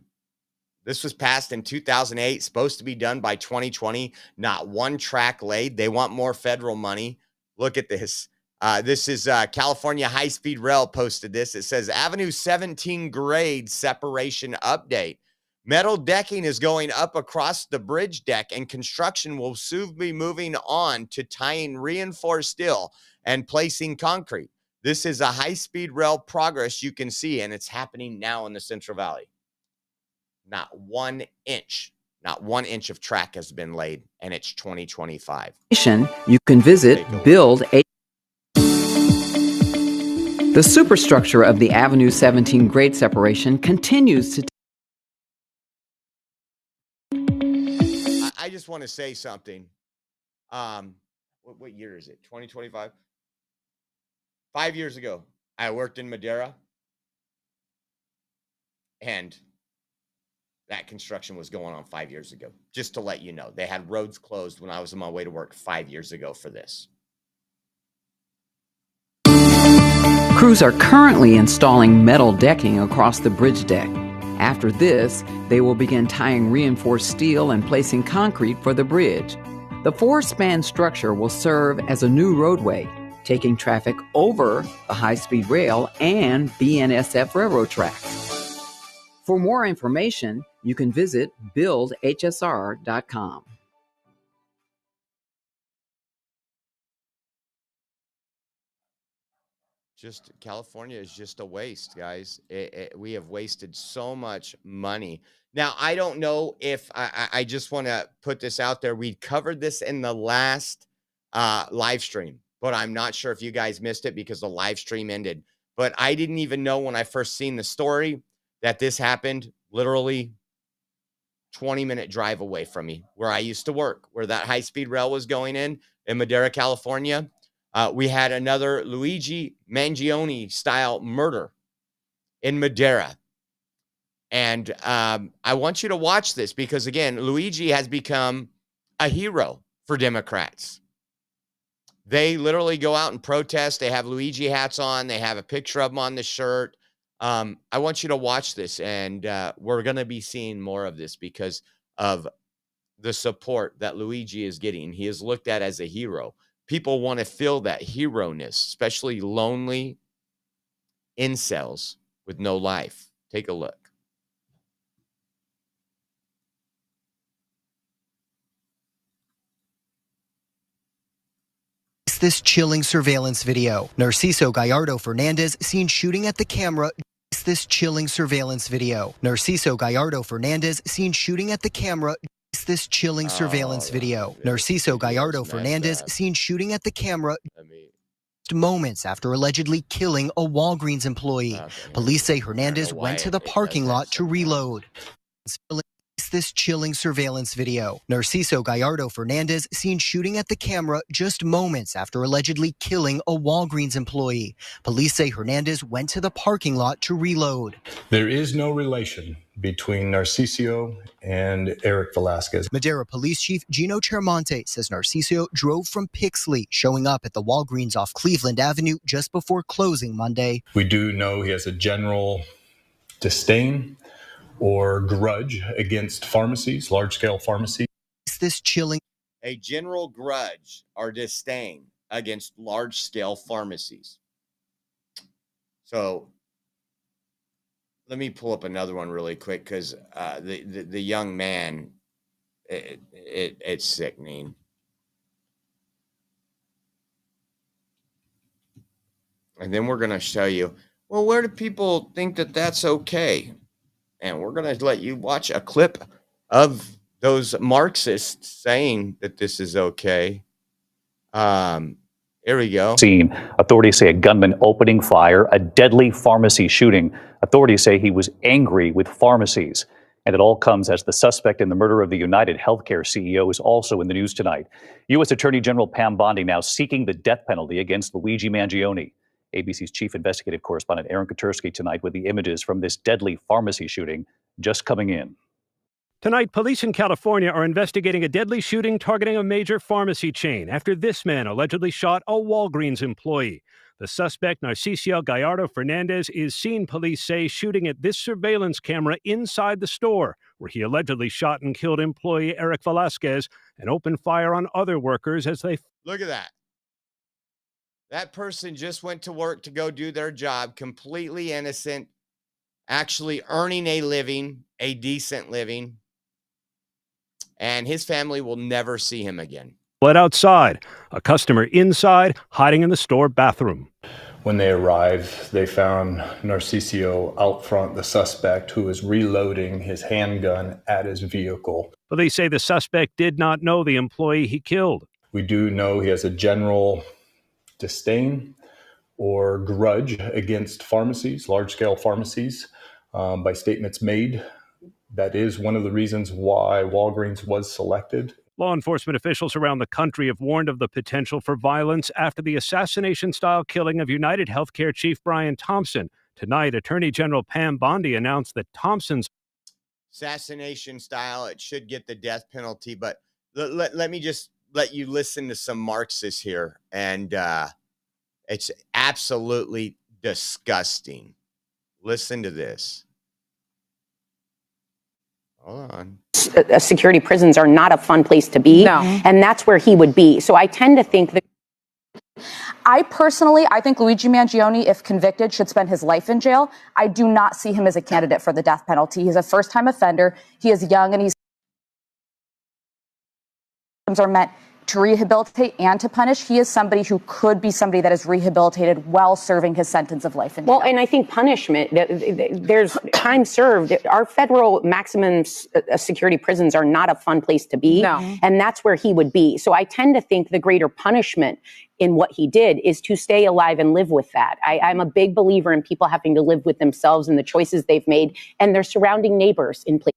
This was passed in 2008, supposed to be done by 2020. Not one track laid. They want more federal money. Look at this. This is California High Speed Rail posted this. It says Avenue 17 grade separation update. Metal decking is going up across the bridge deck, and construction will soon be moving on to tying reinforced steel and placing concrete. This is a high-speed rail progress you can see, and it's happening now in the Central Valley. Not 1 inch of track has been laid, and it's 2025. You can visit Build a. The superstructure of the Avenue 17 grade separation continues to. I just want to say something. What year is it? 2025? 5 years ago, I worked in Madera, and that construction was going on 5 years ago. Just to let you know, they had roads closed when I was on my way to work 5 years ago for this. Crews are currently installing metal decking across the bridge deck. After this, they will begin tying reinforced steel and placing concrete for the bridge. The 4-span structure will serve as a new roadway, taking traffic over the high-speed rail and BNSF railroad tracks. For more information, you can visit buildhsr.com. California is just a waste, guys. We have wasted so much money. Now, I don't know if I just want to put this out there. We covered this in the last live stream, but I'm not sure if you guys missed it because the live stream ended. But I didn't even know when I first seen the story that this happened literally 20-minute drive away from me, where I used to work, where that high-speed rail was going in Madera, California. We had another Luigi Mangione style murder in Madera. And I want you to watch this because, again, Luigi has become a hero for Democrats. They literally go out and protest. They have Luigi hats on. They have a picture of him on the shirt. I want you to watch this, and we're going to be seeing more of this because of the support that Luigi is getting. He is looked at as a hero. People want to feel that hero-ness, especially lonely incels with no life. Take a look. This chilling surveillance video. Narciso Gallardo Fernandez seen shooting at the camera. This chilling surveillance video. Narciso Gallardo Fernandez seen shooting at the camera. This chilling surveillance video. Narciso Gallardo Fernandez seen shooting at the camera moments after allegedly killing a Walgreens employee. Police say Hernandez went to the parking lot to reload. This chilling surveillance video. Narciso Gallardo Fernandez seen shooting at the camera just moments after allegedly killing a Walgreens employee. Police say Hernandez went to the parking lot to reload. There is no relation between Narciso and Eric Velasquez. Madera Police Chief Gino Chermonte says Narciso drove from Pixley, showing up at the Walgreens off Cleveland Avenue just before closing Monday. We do know he has a general disdain or grudge against pharmacies, large-scale pharmacies. This chilling. A general grudge or disdain against large-scale pharmacies. So let me pull up another one really quick because the young man, it's sickening. And then we're going to show you, well, where do people think that that's okay? And we're going to let you watch a clip of those Marxists saying that this is okay. Here we go. Scene. Authorities say a gunman opening fire, a deadly pharmacy shooting. Authorities say he was angry with pharmacies. And it all comes as the suspect in the murder of the United Healthcare CEO is also in the news tonight. U.S. Attorney General Pam Bondi now seeking the death penalty against Luigi Mangione. ABC's chief investigative correspondent Aaron Katersky tonight with the images from this deadly pharmacy shooting just coming in. Tonight, police in California are investigating a deadly shooting targeting a major pharmacy chain after this man allegedly shot a Walgreens employee. The suspect, Narciso Gallardo Fernandez, is seen, police say, shooting at this surveillance camera inside the store, where he allegedly shot and killed employee Eric Velasquez and opened fire on other workers as they... Look at that. That person just went to work to go do their job, completely innocent, actually earning a living, a decent living. And his family will never see him again. Fled outside, a customer inside, hiding in the store bathroom. When they arrived, they found Narciso out front, the suspect, who was reloading his handgun at his vehicle. Police say the suspect did not know the employee he killed. We do know he has a general disdain or grudge against pharmacies, large-scale pharmacies, by statements made. That is one of the reasons why Walgreens was selected. Law enforcement officials around the country have warned of the potential for violence after the assassination-style killing of United Healthcare chief Brian Thompson. Tonight, Attorney General Pam Bondi announced that Thompson's assassination style, it should get the death penalty, but let me just let you listen to some Marxists here, and it's absolutely disgusting. Listen to this. Hold on. Security prisons are not a fun place to be. No. And that's where he would be. So I tend to think that. I think Luigi Mangione, if convicted, should spend his life in jail. I do not see him as a candidate for the death penalty. He's a first-time offender. He is young, and are meant to rehabilitate and to punish. He is somebody who could be somebody that is rehabilitated while serving his sentence of life in jail. Well, and I think punishment, there's time served. Our federal maximum security prisons are not a fun place to be. No. And that's where he would be. So I tend to think the greater punishment in what he did is to stay alive and live with that. I'm a big believer in people having to live with themselves and the choices they've made and their surrounding neighbors in place.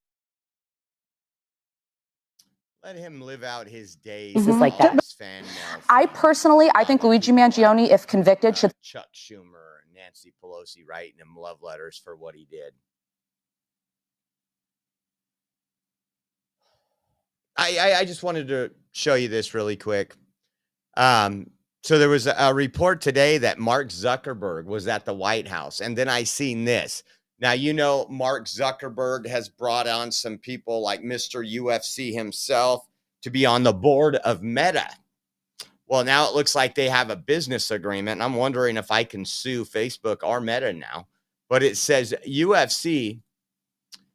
Let him live out his days. Like that. I think Luigi Mangione, if convicted, should. Chuck Schumer and Nancy Pelosi writing him love letters for what he did. I just wanted to show you this really quick. So there was a report today that Mark Zuckerberg was at the White House, and then I seen this. Now, you know, Mark Zuckerberg has brought on some people like Mr. UFC himself to be on the board of Meta. Well, now it looks like they have a business agreement, and I'm wondering if I can sue Facebook or Meta now. But it says UFC,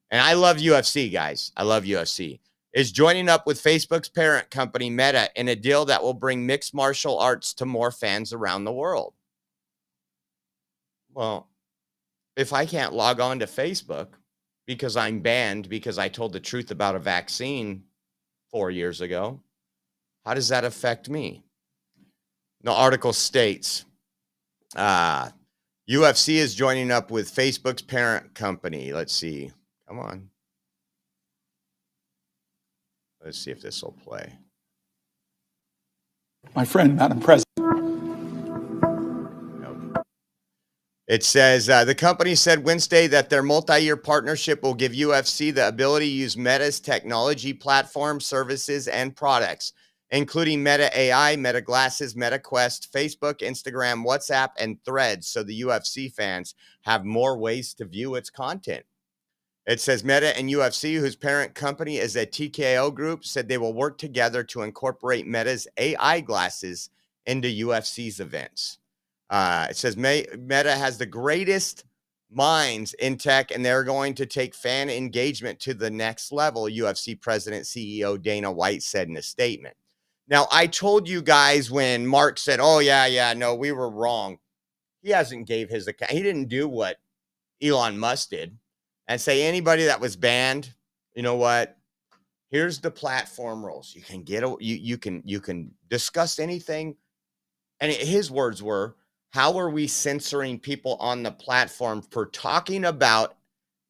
and I love UFC, guys. I love UFC, is joining up with Facebook's parent company, Meta, in a deal that will bring mixed martial arts to more fans around the world. Well, if I can't log on to Facebook because I'm banned because I told the truth about a vaccine 4 years ago, how does that affect me? The article states, UFC is joining up with Facebook's parent company. Let's see. Come on. Let's see if this will play. My friend, Madam President. It says the company said Wednesday that their multi-year partnership will give UFC the ability to use Meta's technology platform, services, and products, including Meta AI, Meta Glasses, Meta Quest, Facebook, Instagram, WhatsApp, and Threads, so the UFC fans have more ways to view its content. It says Meta and UFC, whose parent company is a TKO group, said they will work together to incorporate Meta's AI glasses into UFC's events. It says Meta has the greatest minds in tech, and they're going to take fan engagement to the next level, UFC president, CEO Dana White said in a statement. Now, I told you guys when Mark said, oh, yeah, no, we were wrong. He hasn't gave his account. He didn't do what Elon Musk did and say anybody that was banned, you know what? Here's the platform rules. You can get you can discuss anything. And his words were, how are we censoring people on the platform for talking about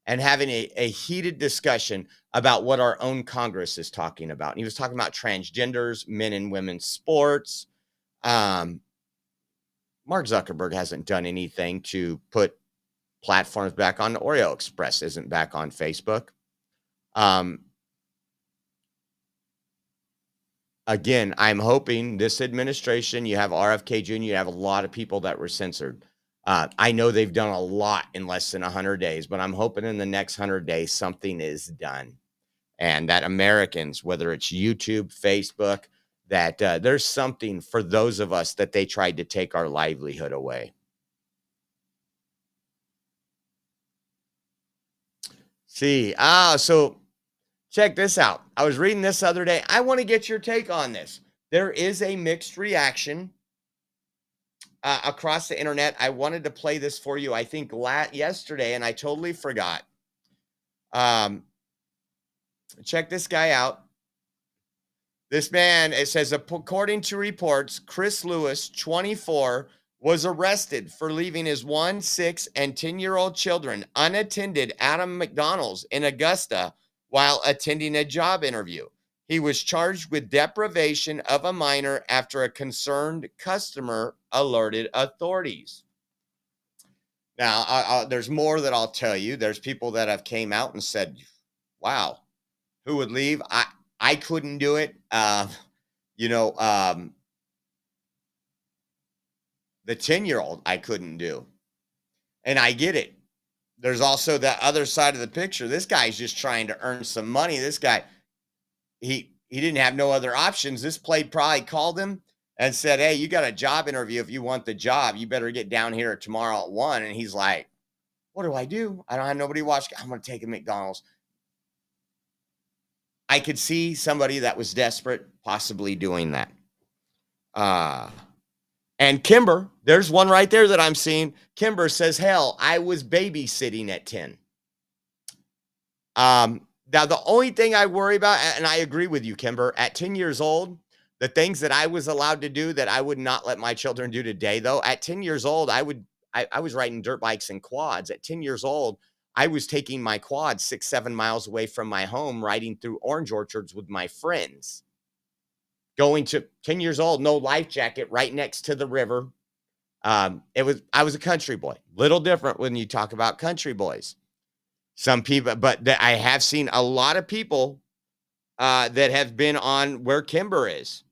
and having a heated discussion about what our own Congress is talking about? And he was talking about transgenders, men and women's sports. Mark Zuckerberg hasn't done anything to put platforms back on. Oreo Express isn't back on Facebook. Again, I'm hoping this administration, you have RFK Jr., you have a lot of people that were censored. I know they've done a lot in less than 100 days, but I'm hoping in the next 100 days something is done. And that Americans, whether it's YouTube, Facebook, that there's something for those of us that they tried to take our livelihood away. See, so check this out. I was reading this other day. I want to get your take on this. There is a mixed reaction across the internet. I wanted to play this for you, I think, yesterday, and I totally forgot. Check this guy out. This man, it says, according to reports, Chris Lewis, 24, was arrested for leaving his 1, 6, and 10-year-old children unattended at a McDonald's in Augusta while attending a job interview. He was charged with deprivation of a minor after a concerned customer alerted authorities. Now, there's more that I'll tell you. There's people that have came out and said, wow, who would leave? I couldn't do it. The 10-year-old I couldn't do. And I get it. There's also that other side of the picture. This guy's just trying to earn some money. This guy, he didn't have no other options. This plate probably called him and said, hey, you got a job interview. If you want the job, you better get down here tomorrow at 1. And he's like, what do? I don't have nobody watching. I'm going to take a McDonald's. I could see somebody that was desperate possibly doing that. And Kimber, there's one right there that I'm seeing. Kimber says, hell, I was babysitting at 10. Now, the only thing I worry about, and I agree with you, Kimber, at 10 years old, the things that I was allowed to do that I would not let my children do today, though, at 10 years old, I was riding dirt bikes and quads. At 10 years old, I was taking my quad 6, 7 miles away from my home, riding through orange orchards with my friends. Going to 10 years old, no life jacket, right next to the river. I was a country boy. Little different when you talk about country boys. Some people, but I have seen a lot of people that have been on where Kimber is.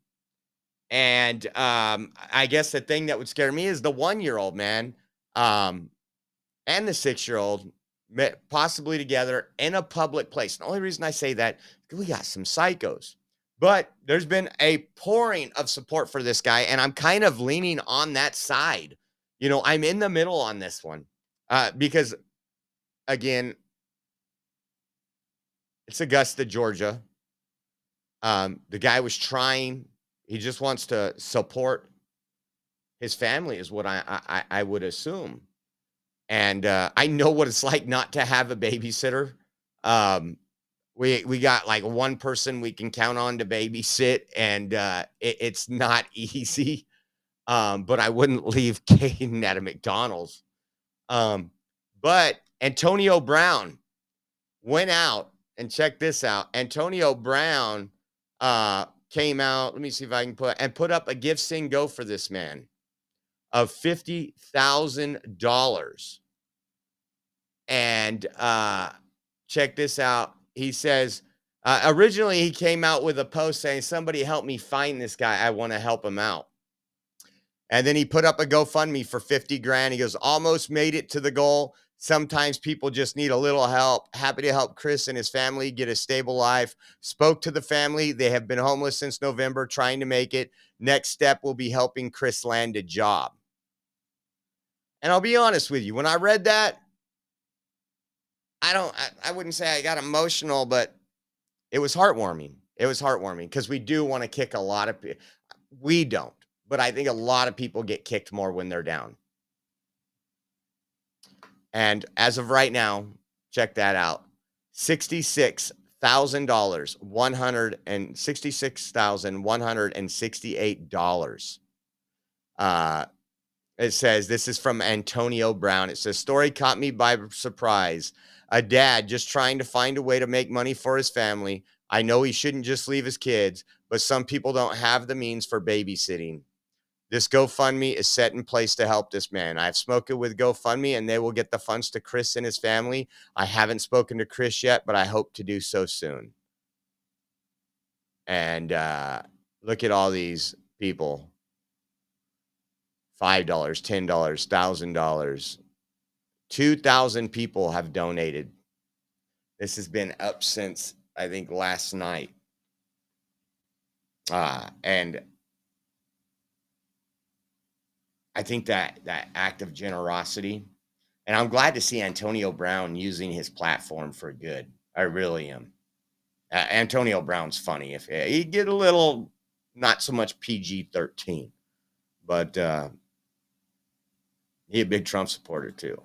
And I guess the thing that would scare me is the 1-year-old, man, and the 6-year-old met possibly together in a public place. The only reason I say that, we got some psychos. But there's been a pouring of support for this guy, and I'm kind of leaning on that side. I'm in the middle on this one because, again, it's Augusta, Georgia. The guy was trying. He just wants to support his family is what I would assume. And I know what it's like not to have a babysitter. We got like one person we can count on to babysit, and it's not easy. But I wouldn't leave Caden at a McDonald's. But Antonio Brown went out, and check this out. Antonio Brown came out. Let me see if I can put up a Give, Sing, Go for this man of $50,000. And check this out. He says, originally he came out with a post saying, somebody help me find this guy. I want to help him out. And then he put up a GoFundMe for 50 grand. He goes, almost made it to the goal. Sometimes people just need a little help. Happy to help Chris and his family get a stable life. Spoke to the family. They have been homeless since November, trying to make it. Next step will be helping Chris land a job. And I'll be honest with you, when I read that, I wouldn't say I got emotional, but it was heartwarming. It was heartwarming because we do want to kick a lot of people. We don't, but I think a lot of people get kicked more when they're down. And as of right now, check that out. $66,000, $166,168. It says, this is from Antonio Brown. It says, story caught me by surprise. A dad just trying to find a way to make money for his family. I know he shouldn't just leave his kids, but some people don't have the means for babysitting. This GoFundMe is set in place to help this man. I've spoken with GoFundMe and they will get the funds to Chris and his family. I haven't spoken to Chris yet, but I hope to do so soon. And look at all these people. $5, $10, $1,000. 2,000 people have donated. This has been up since, I think, last night. And I think that act of generosity, and I'm glad to see Antonio Brown using his platform for good. I really am. Antonio Brown's funny. If he get a little, not so much PG-13, but he a big Trump supporter too.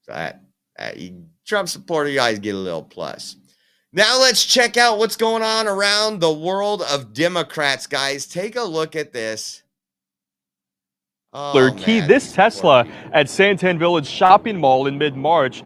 So Trump supporter guys get a little plus. Now let's check out what's going on around the world of Democrats, guys. Take a look at this. Oh, key man, this Tesla at Santan Village Shopping Mall in mid-March.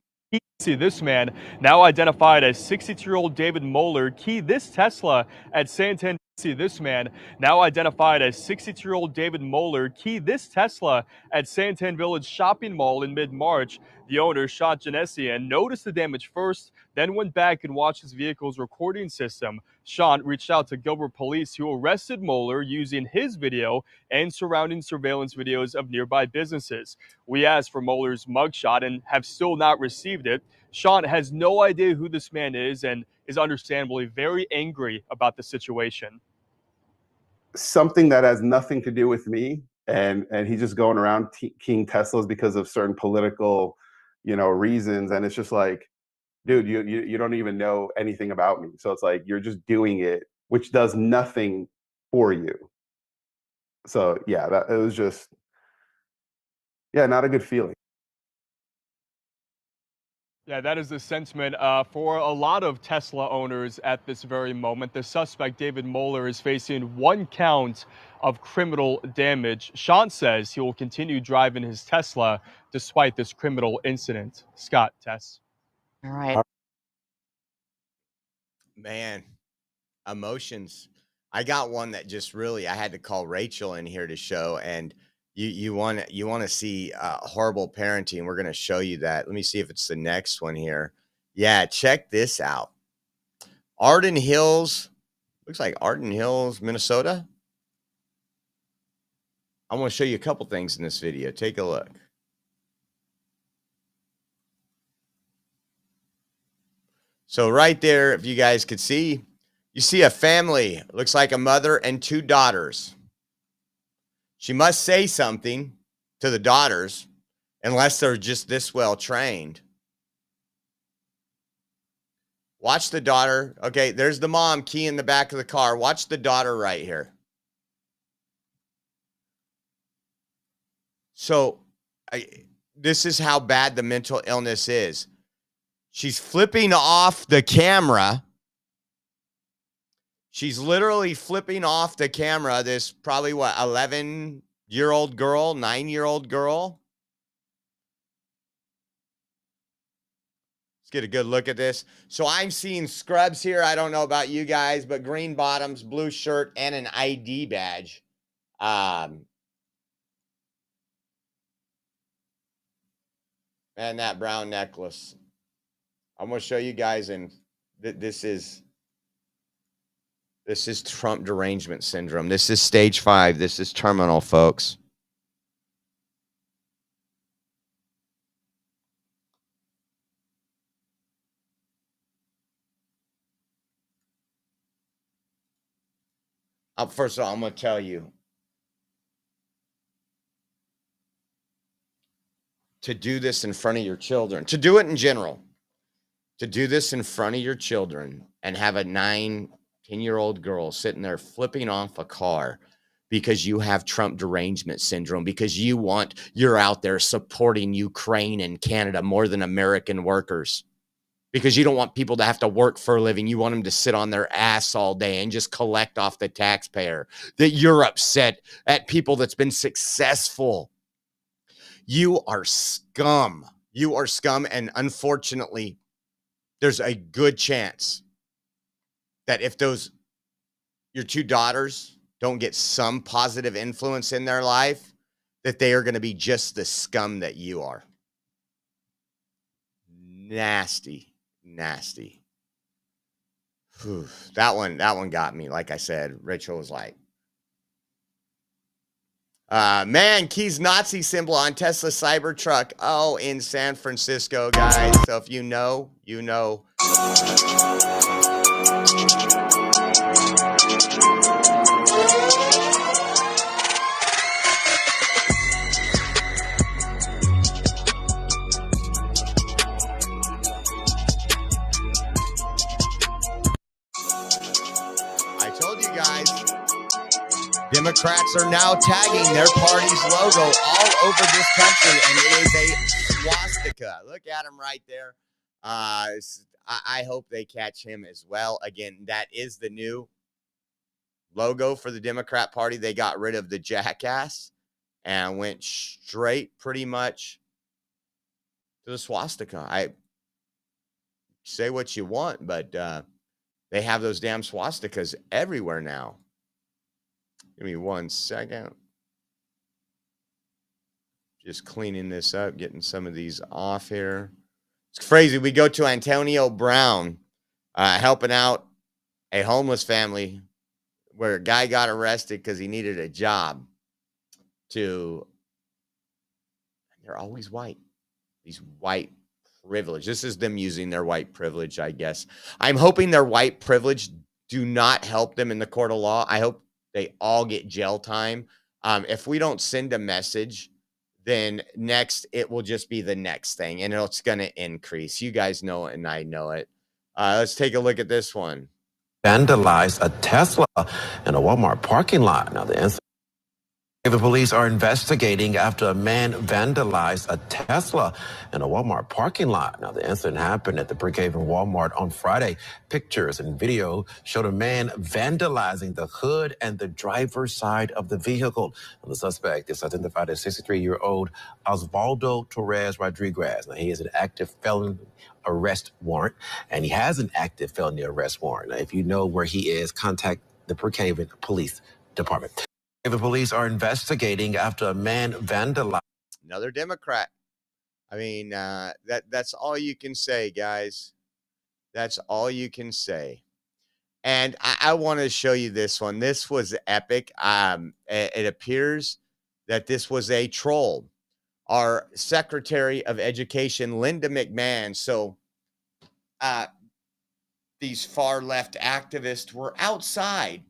See this man, now identified as 62-year-old David Moeller. Key this Tesla at Santan. See this man, now identified as 62-year-old David Moeller. Key this Tesla at Santan Village Shopping Mall in mid-March. The owner, Sean Genesian, noticed the damage first, then went back and watched his vehicle's recording system. Sean reached out to Gilbert police, who arrested Moeller using his video and surrounding surveillance videos of nearby businesses. We asked for Moeller's mugshot and have still not received it. Sean has no idea who this man is and is understandably very angry about the situation. Something that has nothing to do with me, and he's just going around keying Teslas because of certain political, reasons, and it's just like, dude, you don't even know anything about me. So it's like, you're just doing it, which does nothing for you. So yeah, it was just, not a good feeling. Yeah, that is the sentiment for a lot of Tesla owners at this very moment. The suspect, David Moeller, is facing 1 count of criminal damage. Sean says he will continue driving his Tesla despite this criminal incident. Scott, Tess. All right. Man, emotions. I got one that just really, I had to call Rachel in here to show, and you want to see horrible parenting. We're going to show you that. Let me see if it's the next one here. Yeah, check this out. Arden Hills, looks like Arden Hills, Minnesota. I want to show you a couple things in this video. Take a look. So right there, if you guys could see, you see a family. Looks like a mother and 2 daughters. She must say something to the daughters, unless they're just this well trained. Watch the daughter. Okay, there's the mom key in the back of the car. Watch the daughter right here. So this is how bad the mental illness is. She's flipping off the camera. She's literally flipping off the camera. This probably, 11-year-old girl, 9-year-old girl. Let's get a good look at this. So I'm seeing scrubs here. I don't know about you guys, but green bottoms, blue shirt, and an ID badge. And that brown necklace. I'm going to show you guys, and this is Trump derangement syndrome. This is stage 5. This is terminal, folks. First of all, I'm going to tell you, to do this in front of your children, to do it in general, to do this in front of your children and have a 9, 10-year-old girl sitting there flipping off a car. because you have Trump derangement syndrome, because you're out there supporting Ukraine and Canada more than American workers, because you don't want people to have to work for a living. You want them to sit on their ass all day and just collect off the taxpayer, that you're upset at people that's been successful. You are scum. You are scum. And unfortunately, there's a good chance that if your two daughters don't get some positive influence in their life, that they are going to be just the scum that you are. Nasty, nasty. Whew. That one got me. Like I said, Rachel was like, man, Key's Nazi symbol on Tesla Cybertruck. Oh, in San Francisco, guys. So if you know, you know. I told you guys, Democrats are now tagging their party's logo all over this country, and it is a swastika. Look at him right there. I hope they catch him as well. Again, that is the new logo for the Democrat Party. They got rid of the jackass and went straight pretty much to the swastika. I say what you want, but they have those damn swastikas everywhere now. Give me 1 second. Just cleaning this up, getting some of these off here. It's crazy. We go to Antonio Brown helping out a homeless family where a guy got arrested because he needed a job. They're always white. These white privilege. This is them using their white privilege, I guess. I'm hoping their white privilege do not help them in the court of law. I hope they all get jail time. If we don't send a message, then next it will just be the next thing, and it's going to increase. You guys know it, and I know it. Let's take a look at this one. Vandalized a Tesla in a Walmart parking lot. Now, the police are investigating after a man vandalized a Tesla in a Walmart parking lot. Now, the incident happened at the Brookhaven Walmart on Friday. Pictures and video showed a man vandalizing the hood and the driver's side of the vehicle. The suspect is identified as 63-year-old Osvaldo Torres Rodriguez. Now, he is an active felon arrest warrant, and he has an active felony arrest warrant. Now, if you know where he is, contact the Brookhaven Police Department. The police are investigating after a man vandalized. Another Democrat. I mean, that's all you can say, guys. That's all you can say. And I want to show you this one. This was epic. It appears that this was a troll. Our Secretary of Education, Linda McMahon. So these far left activists were outside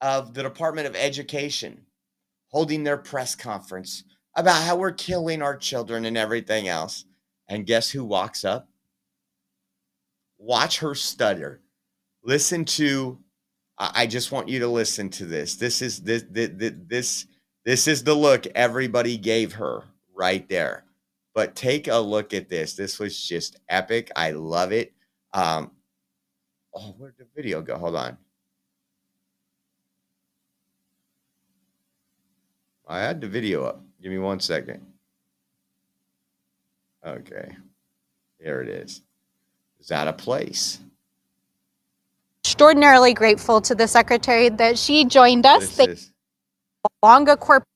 of the Department of Education holding their press conference about how we're killing our children and everything else. And guess who walks up? Watch her stutter. Listen to, I just want you to listen to this. This is the look everybody gave her right there. But take a look at this. This was just epic. I love it. Where'd the video go? Hold on. I had the video up. Give me 1 second. Okay. There it is. Is that a place? Extraordinarily grateful to the secretary that she joined us. Longa corporate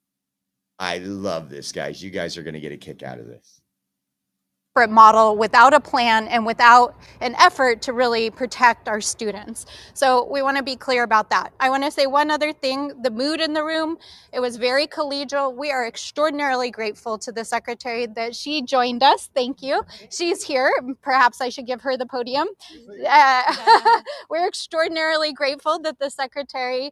I love this, guys. You guys are going to get a kick out of this. model without a plan and without an effort to really protect our students. So we want to be clear about that. I want to say one other thing, the mood in the room, it was very collegial. We are extraordinarily grateful to the secretary that she joined us. Thank you. She's here. Perhaps I should give her the podium. We're extraordinarily grateful that the secretary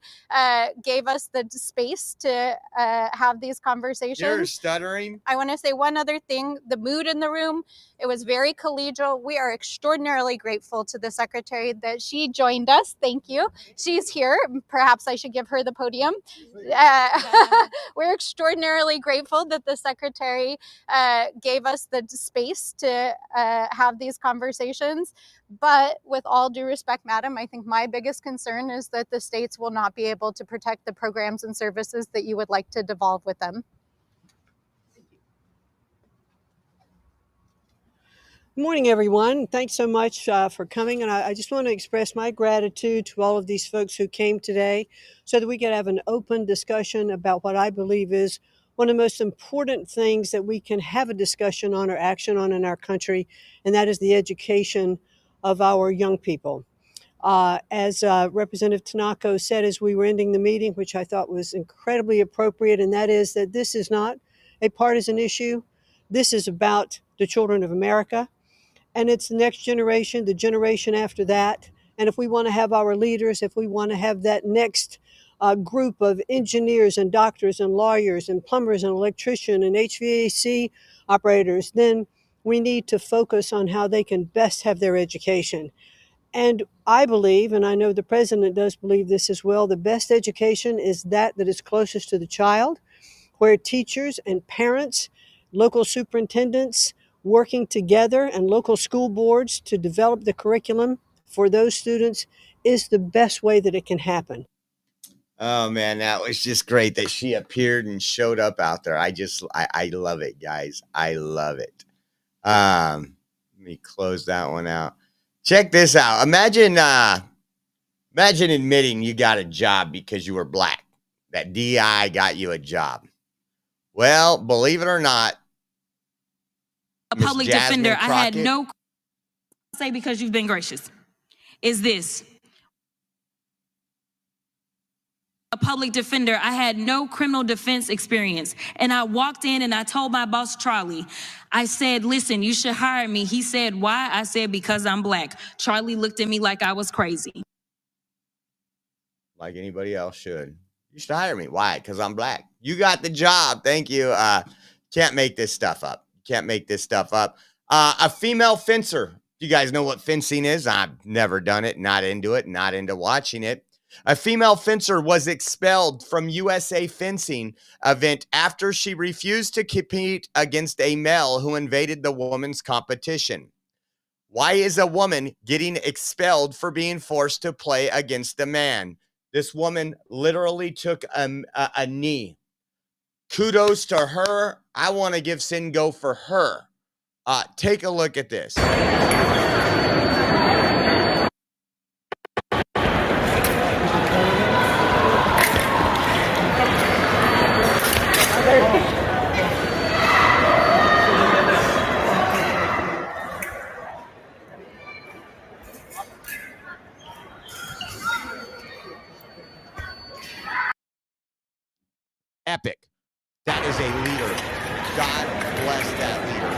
gave us the space to have these conversations. You're stuttering. I want to say one other thing, the mood in the room, It was very collegial. We are extraordinarily grateful to the secretary that she joined us. Thank you. She's here. Perhaps I should give her the podium. We're extraordinarily grateful that the secretary gave us the space to have these conversations. But with all due respect, madam, I think my biggest concern is that the states will not be able to protect the programs and services that you would like to devolve with them. Good morning, everyone. Thanks so much for coming. And I just want to express my gratitude to all of these folks who came today so that we could have an open discussion about what I believe is one of the most important things that we can have a discussion on or action on in our country, and that is the education of our young people. As Representative Tanako said as we were ending the meeting, which I thought was incredibly appropriate, and that is that this is not a partisan issue. This is about the children of America. And it's the next generation, the generation after that. And if we want to have our leaders, if we want to have that next group of engineers and doctors and lawyers and plumbers and electricians and HVAC operators, then we need to focus on how they can best have their education. And I believe, and I know the president does believe this as well, the best education is that is closest to the child, where teachers and parents, local superintendents, working together and local school boards to develop the curriculum for those students is the best way that it can happen. Oh man, that was just great that she appeared and showed up out there. I love it, guys. I love it. Let me close that one out. Check this out. Imagine admitting you got a job because you were black. That DI got you a job. Well, believe it or not, a public defender, I had no say because you've been gracious. Is this a public defender? I had no criminal defense experience. And I walked in and I told my boss, Charlie, I said, listen, you should hire me. He said, why? I said, because I'm black. Charlie looked at me like I was crazy. Like anybody else should. You should hire me. Why? Because I'm black. You got the job. Thank you. Can't make this stuff up. Can't make this stuff up. A female fencer. You guys know what fencing is? I've never done it. Not into it. Not into watching it. A female fencer was expelled from USA Fencing event after she refused to compete against a male who invaded the woman's competition. Why is a woman getting expelled for being forced to play against a man? This woman literally took a knee. Kudos to her. I want to give Singo for her. Take a look at this. Epic. That is a leader. God bless that leader.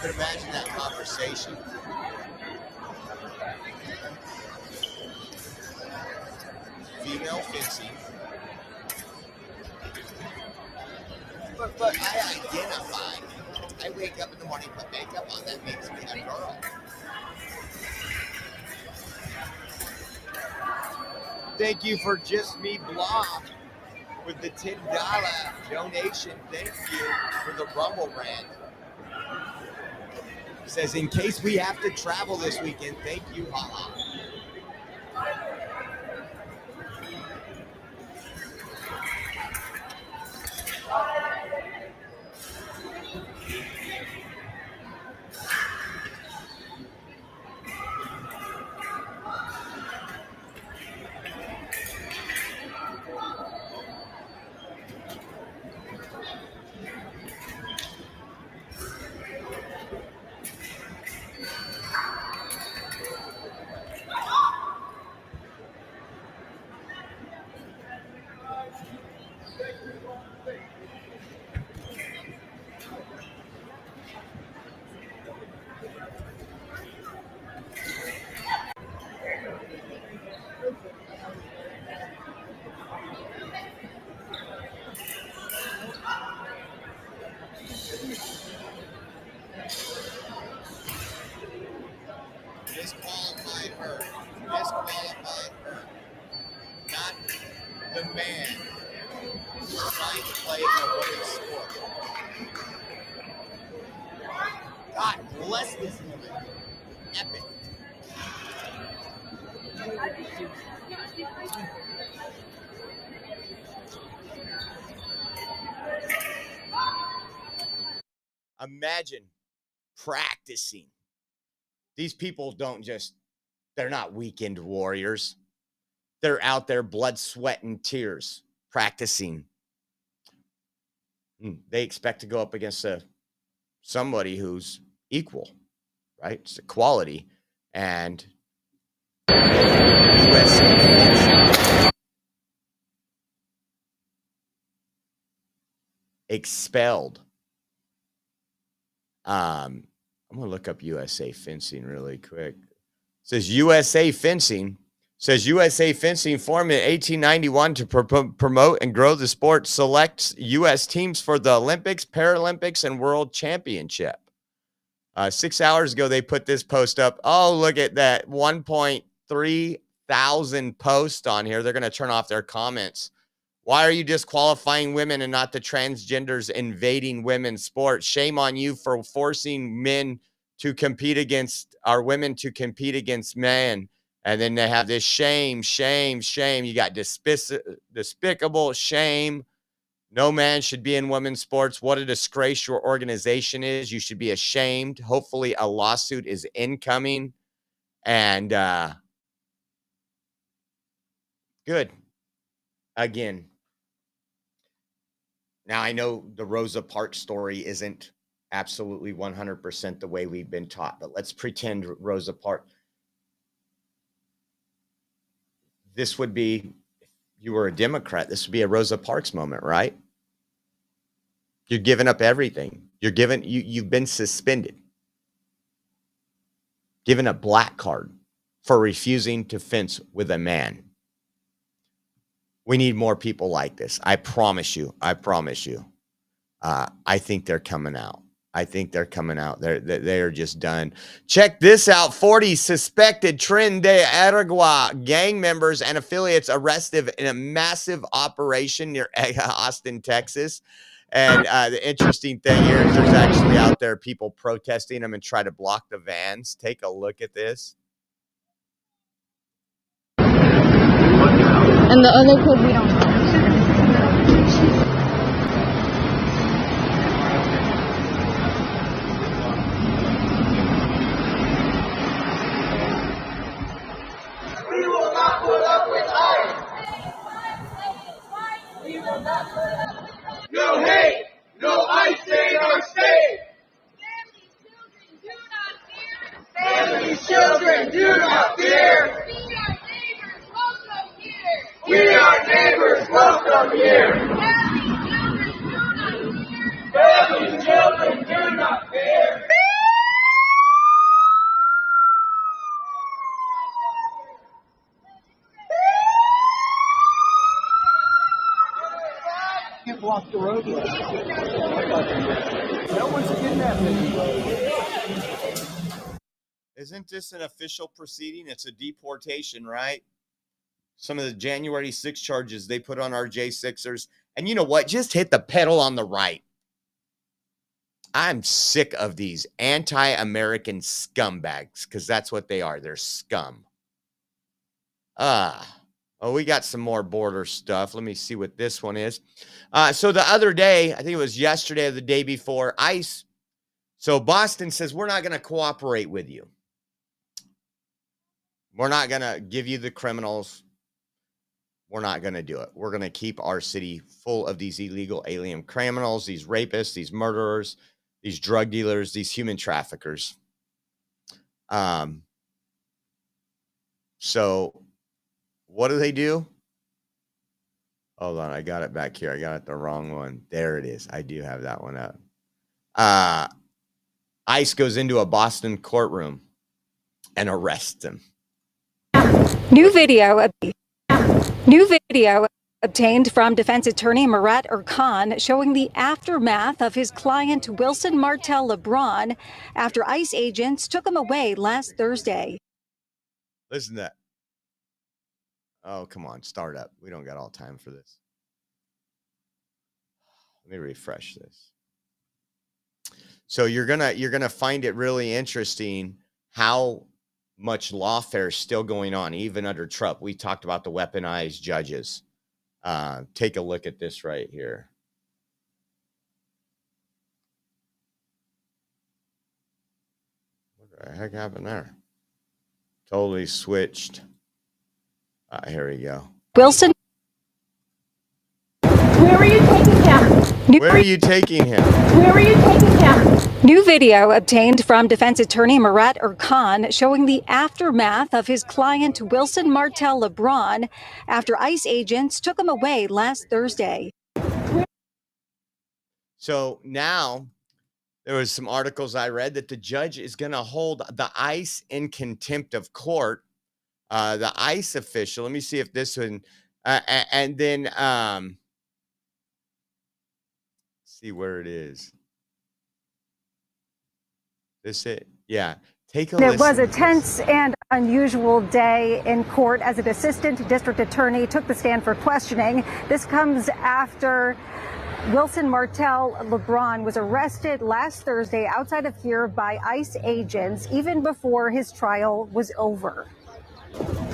You can imagine that conversation. Female fencing. But I identify. I wake up in the morning, put makeup on. That makes me a girl. Thank you for Just Me Blog with the $10 donation. Thank you for the Rumble brand. Says, in case we have to travel this weekend, thank you, Hala. disqualified her. Disqualified her. Not the man who's trying to play a women's sport. God bless this woman. Epic. Imagine practicing. These people don't just, they're not weekend warriors. They're out there, blood, sweat, and tears, practicing. They expect to go up against somebody who's equal, right? It's equality. And USA expelled. I'm going to look up USA Fencing really quick. It says USA Fencing formed in 1891 to promote and grow the sport, selects U.S. teams for the Olympics, Paralympics, and World Championship. 6 hours ago, they put this post up. Oh, look at that. 1.3 thousand posts on here. They're going to turn off their comments. Why are you disqualifying women and not the transgenders invading women's sports? Shame on you for forcing men to compete against our women to compete against men. And then they have this shame. You got despicable shame. No man should be in women's sports. What a disgrace your organization is. You should be ashamed. Hopefully a lawsuit is incoming. And good. Again. Now, I know the Rosa Parks story isn't absolutely 100% the way we've been taught, but let's pretend Rosa Parks. This would be, if you were a Democrat, this would be a Rosa Parks moment, right? You're giving up everything. You've been suspended. Given a black card for refusing to fence with a man. We need more people like this. I promise you. I think they're coming out. They're just done. Check this out. 40 suspected Tren de Aragua gang members and affiliates arrested in a massive operation near Austin, Texas. And the interesting thing here is there's actually out there people protesting them and try to block the vans. Take a look at this. And the other code we don't know. We will not put up with ICE. We will not put up with ICE. No hate, no ICE in our state. Family children do not fear. We are neighbors, welcome here. Family children do not fear. Can't block the roadway. No one's kidnapping. Isn't this an official proceeding? It's a deportation, right? Some of the January 6 charges they put on our J6ers. And you know what? Just hit the pedal on the right. I'm sick of these anti-American scumbags because that's what they are. They're scum. Oh, we got some more border stuff. Let me see what this one is. So the other day, I think it was yesterday or the day before, ICE. So Boston says, we're not going to cooperate with you. We're not going to give you the criminals. We're not going to do it. We're going to keep our city full of these illegal alien criminals, these rapists, these murderers, these drug dealers, these human traffickers. So what do? Hold on. I got it back here. I got it the wrong one. There it is. I do have that one up. ICE goes into a Boston courtroom and arrests him. New video obtained from defense attorney Murat Erkan showing the aftermath of his client Wilson Martel LeBron after ICE agents took him away last Thursday. Listen to that. Oh, come on. Start up. We don't got all time for this. Let me refresh this. So you're gonna find it really interesting how much lawfare is still going on, even under Trump. We talked about the weaponized judges. Take a look at this right here. What the heck happened there? Totally switched. Here we go. Wilson. Where are you taking him? Where are you taking him? Where are you taking him? New video obtained from defense attorney Murat Erkan showing the aftermath of his client Wilson Martel LeBron after ICE agents took him away last Thursday. So now there was some articles I read that the judge is going to hold the ICE in contempt of court. The ICE official, let me see if this one, and then see where it is. This it? Yeah. Take a listen. It was a tense and unusual day in court as an assistant district attorney took the stand for questioning. This comes after Wilson Martel LeBron was arrested last Thursday outside of here by ICE agents, even before his trial was over.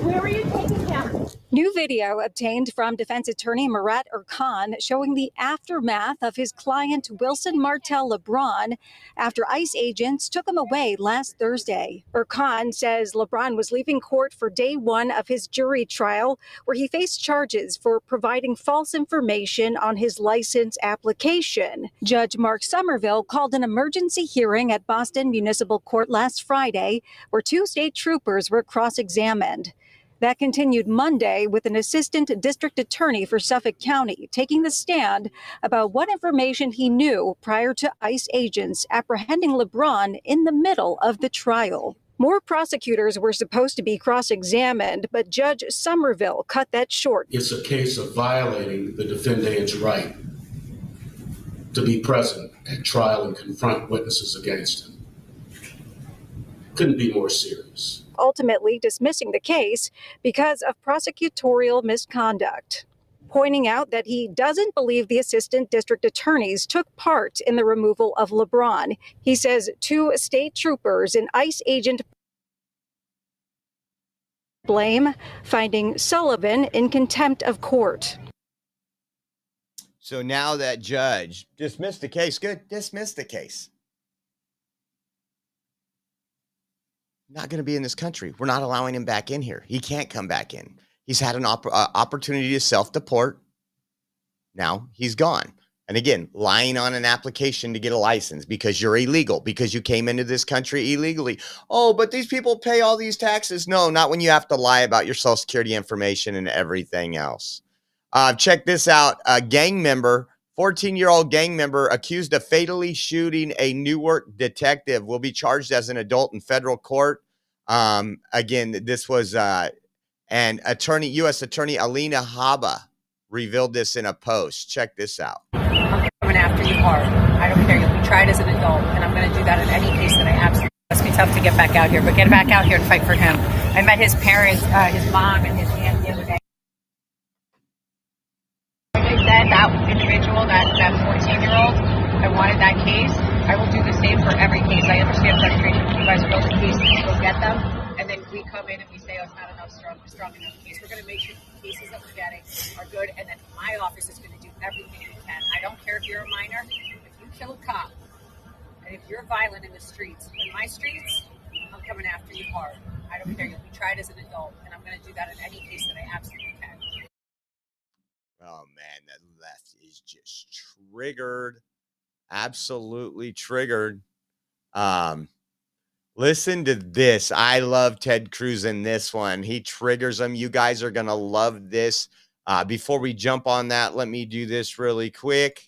Where are you taking him? New video obtained from defense attorney Murat Erkan showing the aftermath of his client Wilson Martel LeBron after ICE agents took him away last Thursday. Erkan says LeBron was leaving court for day one of his jury trial, where he faced charges for providing false information on his license application. Judge Mark Somerville called an emergency hearing at Boston Municipal Court last Friday, where 2 state troopers were cross-examined. That continued Monday with an assistant district attorney for Suffolk County taking the stand about what information he knew prior to ICE agents apprehending LeBron in the middle of the trial. More prosecutors were supposed to be cross-examined, but Judge Somerville cut that short. It's a case of violating the defendant's right to be present at trial and confront witnesses against him. Couldn't be more serious. Ultimately dismissing the case because of prosecutorial misconduct, pointing out that he doesn't believe the assistant district attorneys took part in the removal of LeBron. He says 2 state troopers and ICE agent blame, finding Sullivan in contempt of court. So now that judge dismissed the case. Good, dismissed the case. Not going to be in this country. We're not allowing him back in here. He can't come back in. He's had an opportunity to self-deport. Now he's gone. And again, lying on an application to get a license because you're illegal, because you came into this country illegally. Oh, but these people pay all these taxes. No, not when you have to lie about your Social Security information and everything else. Check this out. A gang member, 14-year-old gang member accused of fatally shooting a Newark detective will be charged as an adult in federal court. Again, this was an attorney, U.S. Attorney Alina Haba revealed this in a post. Check this out. I'm coming after you hard. I don't care. You'll be tried as an adult, and I'm going to do that in any case that I absolutely. It must be tough to get back out here, but get back out here and fight for him. I met his parents, his mom, and his aunt the other day. Said that individual, that 14-year-old, I wanted that case. I will do the same for every case. I understand frustration. You guys are building cases to go get them, and then we come in and we say, oh, it's not enough strong enough case. We're going to make sure the cases that we're getting are good, and then my office is going to do everything we can. I don't care if you're a minor. If you kill a cop, and if you're violent in the streets, in my streets, I'm coming after you hard. I don't care. You'll be tried as an adult, and I'm going to do that in any case that I absolutely can. Oh, man, that left is just triggered. Absolutely triggered. Listen to this. I love Ted Cruz in this one. He triggers them. You guys are going to love this. Before we jump on that, let me do this really quick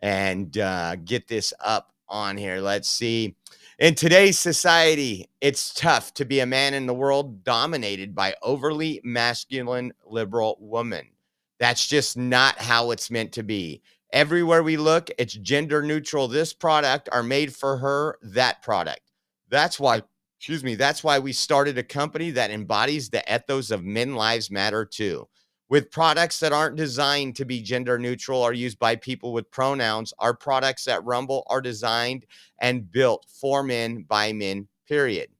and get this up on here. Let's see. In today's society, it's tough to be a man in the world dominated by overly masculine liberal women. That's just not how it's meant to be. Everywhere we look, it's gender neutral. This product are made for her, that product. That's why Excuse me. That's why we started a company that embodies the ethos of Men Lives Matter too. With products that aren't designed to be gender neutral or used by people with pronouns, our products at Rumble are designed and built for men by men, period.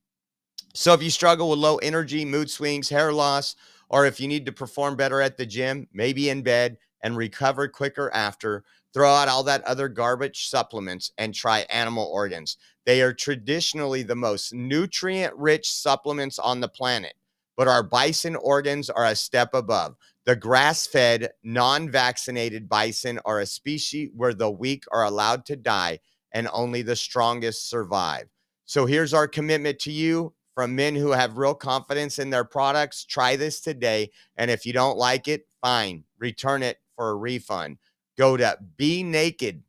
So if you struggle with low energy, mood swings, hair loss, or if you need to perform better at the gym, maybe in bed, and recover quicker after, throw out all that other garbage supplements and try animal organs. They are traditionally the most nutrient-rich supplements on the planet, but our bison organs are a step above. The grass-fed, non-vaccinated bison are a species where the weak are allowed to die and only the strongest survive. So here's our commitment to you from men who have real confidence in their products. Try this today. And if you don't like it, fine, return it for a refund. Go to BeNaked,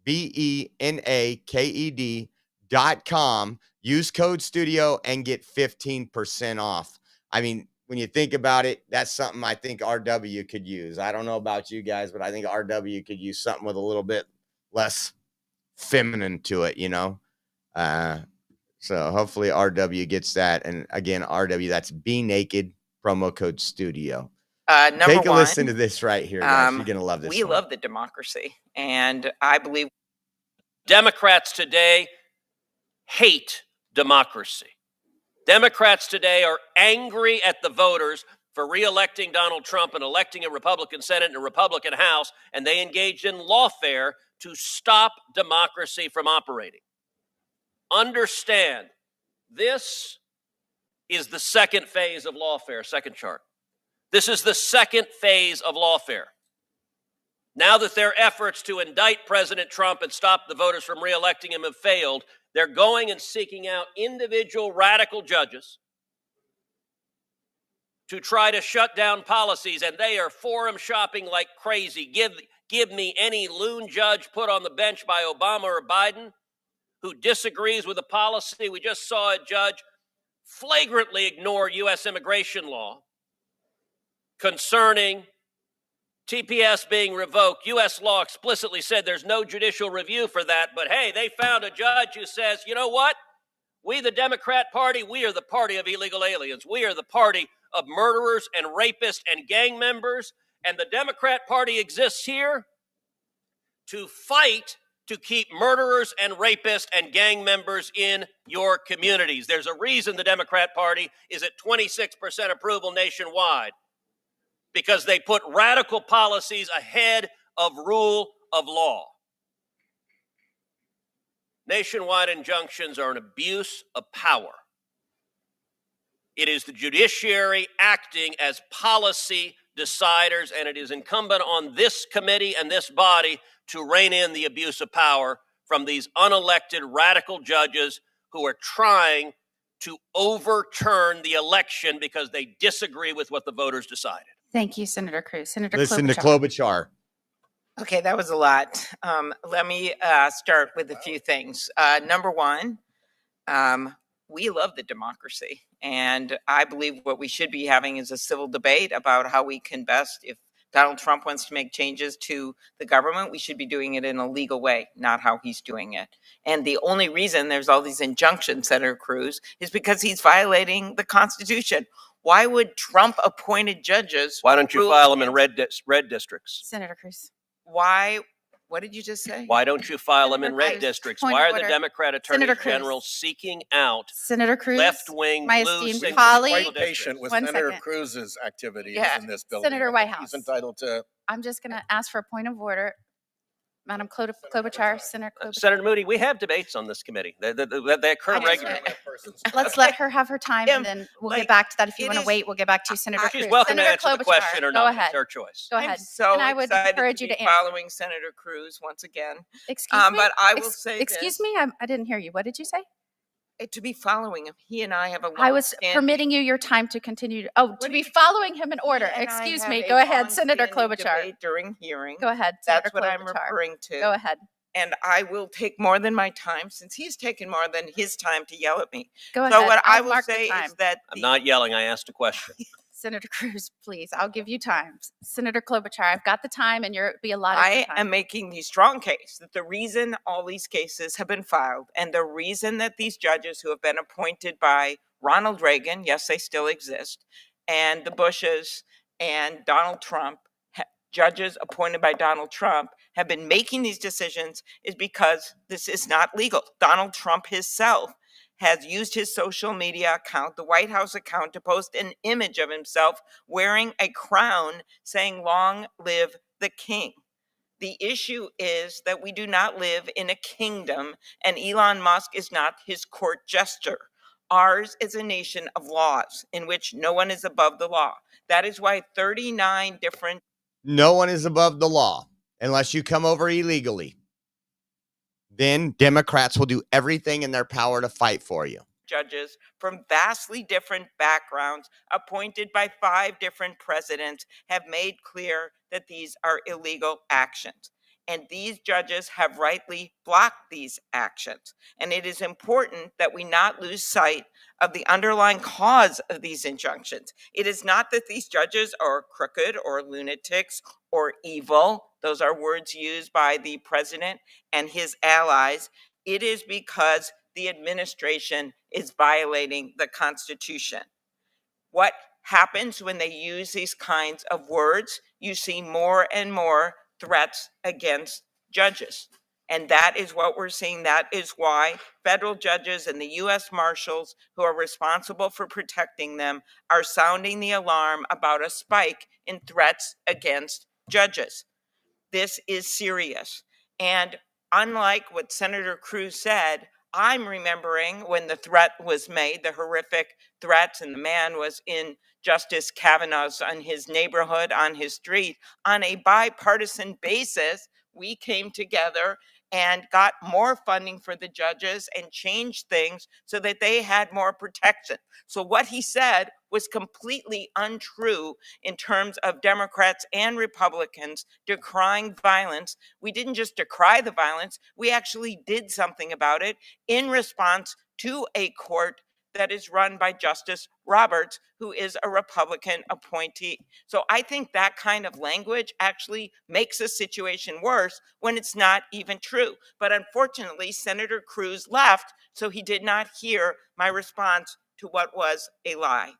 BeNaked.com, use code studio and get 15% off. I mean, when you think about it, that's something I think RW could use. I don't know about you guys, but I think RW could use something with a little bit less feminine to it, you know? So hopefully RW gets that. And again, RW, that's BeNaked, promo code studio. Take a listen to this right here, guys. You're going to love this. We love the democracy. And I believe Democrats today hate democracy. Democrats today are angry at the voters for re-electing Donald Trump and electing a Republican Senate and a Republican House, and they engaged in lawfare to stop democracy from operating. Understand, this is the second phase of lawfare. Second chart. This is the second phase of lawfare. Now that their efforts to indict President Trump and stop the voters from re-electing him have failed, they're going and seeking out individual radical judges to try to shut down policies, and they are forum shopping like crazy. Give me any loon judge put on the bench by Obama or Biden who disagrees with a policy. We just saw a judge flagrantly ignore U.S. immigration law concerning TPS being revoked. U.S. law explicitly said there's no judicial review for that, but hey, they found a judge who says, you know what? We, the Democrat Party, we are the party of illegal aliens. We are the party of murderers and rapists and gang members, and the Democrat Party exists here to fight to keep murderers and rapists and gang members in your communities. There's a reason the Democrat Party is at 26% approval nationwide, because they put radical policies ahead of rule of law. Nationwide injunctions are an abuse of power. It is the judiciary acting as policy deciders, and it is incumbent on this committee and this body to rein in the abuse of power from these unelected radical judges who are trying to overturn the election because they disagree with what the voters decided. Thank you, Senator Cruz. Senator Listen to Klobuchar. Klobuchar. Okay, that was a lot. Let me start with a few things. Number one, we love the democracy. And I believe what we should be having is a civil debate about how we can best, if Donald Trump wants to make changes to the government, we should be doing it in a legal way, not how he's doing it. And the only reason there's all these injunctions, Senator Cruz, is because he's violating the Constitution. Why would Trump-appointed judges... Why don't you file them in red districts? Senator Cruz. Why? What did you just say? Why don't you file them in red districts? Point Why of are the order. Democrat attorneys Senator Cruz. general seeking out Senator Cruz, left-wing my blue esteemed single colleague. district Patient with One Senator second. Cruz's activities Yeah. in this building. Senator I think Whitehouse. He's entitled to. I'm just going to ask for a point of order. Madam Klobuchar, Senator Klobuchar. Senator Moody, we have debates on this committee. They occur regularly. Let's let her have her time, and then we'll get back to that. If you want to wait, we'll get back to you, Senator Cruz. She's welcome Senator to answer the Klobuchar, question or go not. ahead. It's her choice. Go ahead. I'm so and I would excited encourage to you be to answer. following Senator Cruz once again. Excuse me? But I will say Excuse this. me? I didn't hear you. What did you say? To be following him. He and I have a I was long-standing- permitting you your time to continue. To be following him in order. He and I Excuse have me. a Go ahead, Senator long-standing Klobuchar. debate during hearing. Go ahead, That's Senator what I'm Klobuchar. referring to. Go ahead. And I will take more than my time, since he's taken more than his time to yell at me. Go So ahead. what I I'll will mark the say time. is that I'm not yelling. I asked a question. Senator Cruz, please, I'll give you time. Senator Klobuchar, I've got the time and you're be allotted for I time. am making the strong case that the reason all these cases have been filed and the reason that these judges who have been appointed by Ronald Reagan, yes, they still exist, and the Bushes and Donald Trump, judges appointed by Donald Trump, have been making these decisions is because this is not legal. Donald Trump himself has used his social media account, the White House account, to post an image of himself wearing a crown saying, "Long live the king." The issue is that we do not live in a kingdom, and Elon Musk is not his court jester. Ours is a nation of laws in which no one is above the law. That is why 39 different No one is above the law unless you come over illegally. Then Democrats will do everything in their power to fight for you. judges from vastly different backgrounds, appointed by 5 different presidents, have made clear that these are illegal actions. And these judges have rightly blocked these actions. And it is important that we not lose sight of the underlying cause of these injunctions. It is not that these judges are crooked or lunatics or evil. Those are words used by the president and his allies. It is because the administration is violating the Constitution. What happens when they use these kinds of words? You see more and more threats against judges. And that is what we're seeing. That is why federal judges and the U.S. Marshals, who are responsible for protecting them, are sounding the alarm about a spike in threats against judges. This is serious. And unlike what Senator Cruz said, I'm remembering when the threat was made, the horrific threats, and the man was in Justice Kavanaugh's on his neighborhood, on his street. On a bipartisan basis, we came together and got more funding for the judges and changed things so that they had more protection. So what he said was completely untrue in terms of Democrats and Republicans decrying violence. We didn't just decry the violence, we actually did something about it in response to a court that is run by Justice Roberts, who is a Republican appointee. So I think that kind of language actually makes a situation worse when it's not even true. But unfortunately, Senator Cruz left, so he did not hear my response to what was a lie.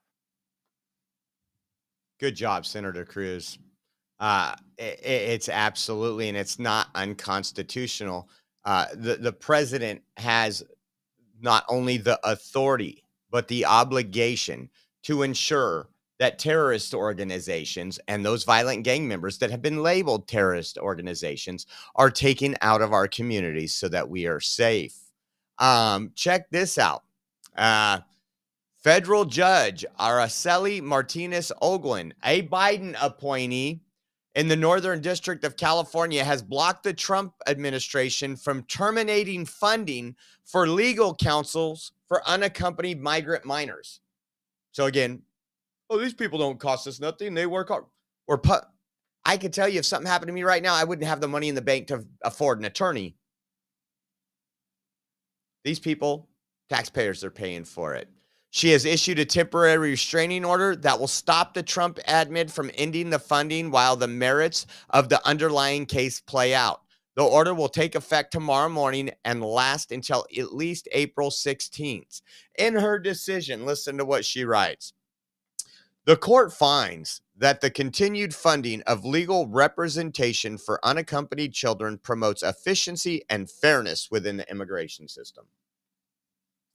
Good job, Senator Cruz. It's absolutely, and it's not unconstitutional. The president has not only the authority, but the obligation to ensure that terrorist organizations and those violent gang members that have been labeled terrorist organizations are taken out of our communities so that we are safe. Check this out. Federal Judge Araceli Martinez Oglin, a Biden appointee in the Northern District of California, has blocked the Trump administration from terminating funding for legal counsels for unaccompanied migrant minors. So again, these people don't cost us nothing. They work hard. I could tell you, if something happened to me right now, I wouldn't have the money in the bank to afford an attorney. These people, taxpayers are paying for it. She has issued a temporary restraining order that will stop the Trump admin from ending the funding while the merits of the underlying case play out. The order will take effect tomorrow morning and last until at least April 16th. In her decision, listen to what she writes. The court finds that the continued funding of legal representation for unaccompanied children promotes efficiency and fairness within the immigration system.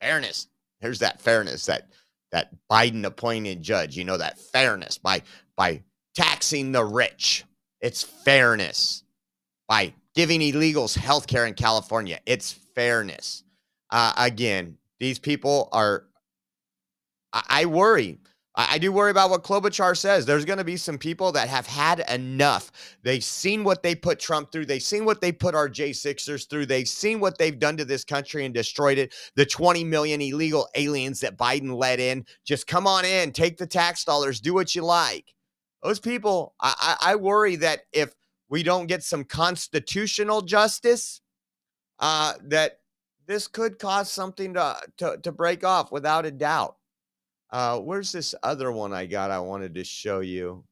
Fairness. Here's that fairness, that Biden appointed judge, that fairness by taxing the rich. It's fairness. By giving illegals health care in California, it's fairness. Again, these people are, I worry. I do worry about what Klobuchar says. There's going to be some people that have had enough. They've seen what they put Trump through. They've seen what they put our J6ers through. They've seen what they've done to this country and destroyed it. The 20 million illegal aliens that Biden let in. Just come on in, take the tax dollars, do what you like. Those people, I worry that if we don't get some constitutional justice, that this could cause something to break off without a doubt. Where's this other one I got I wanted to show you?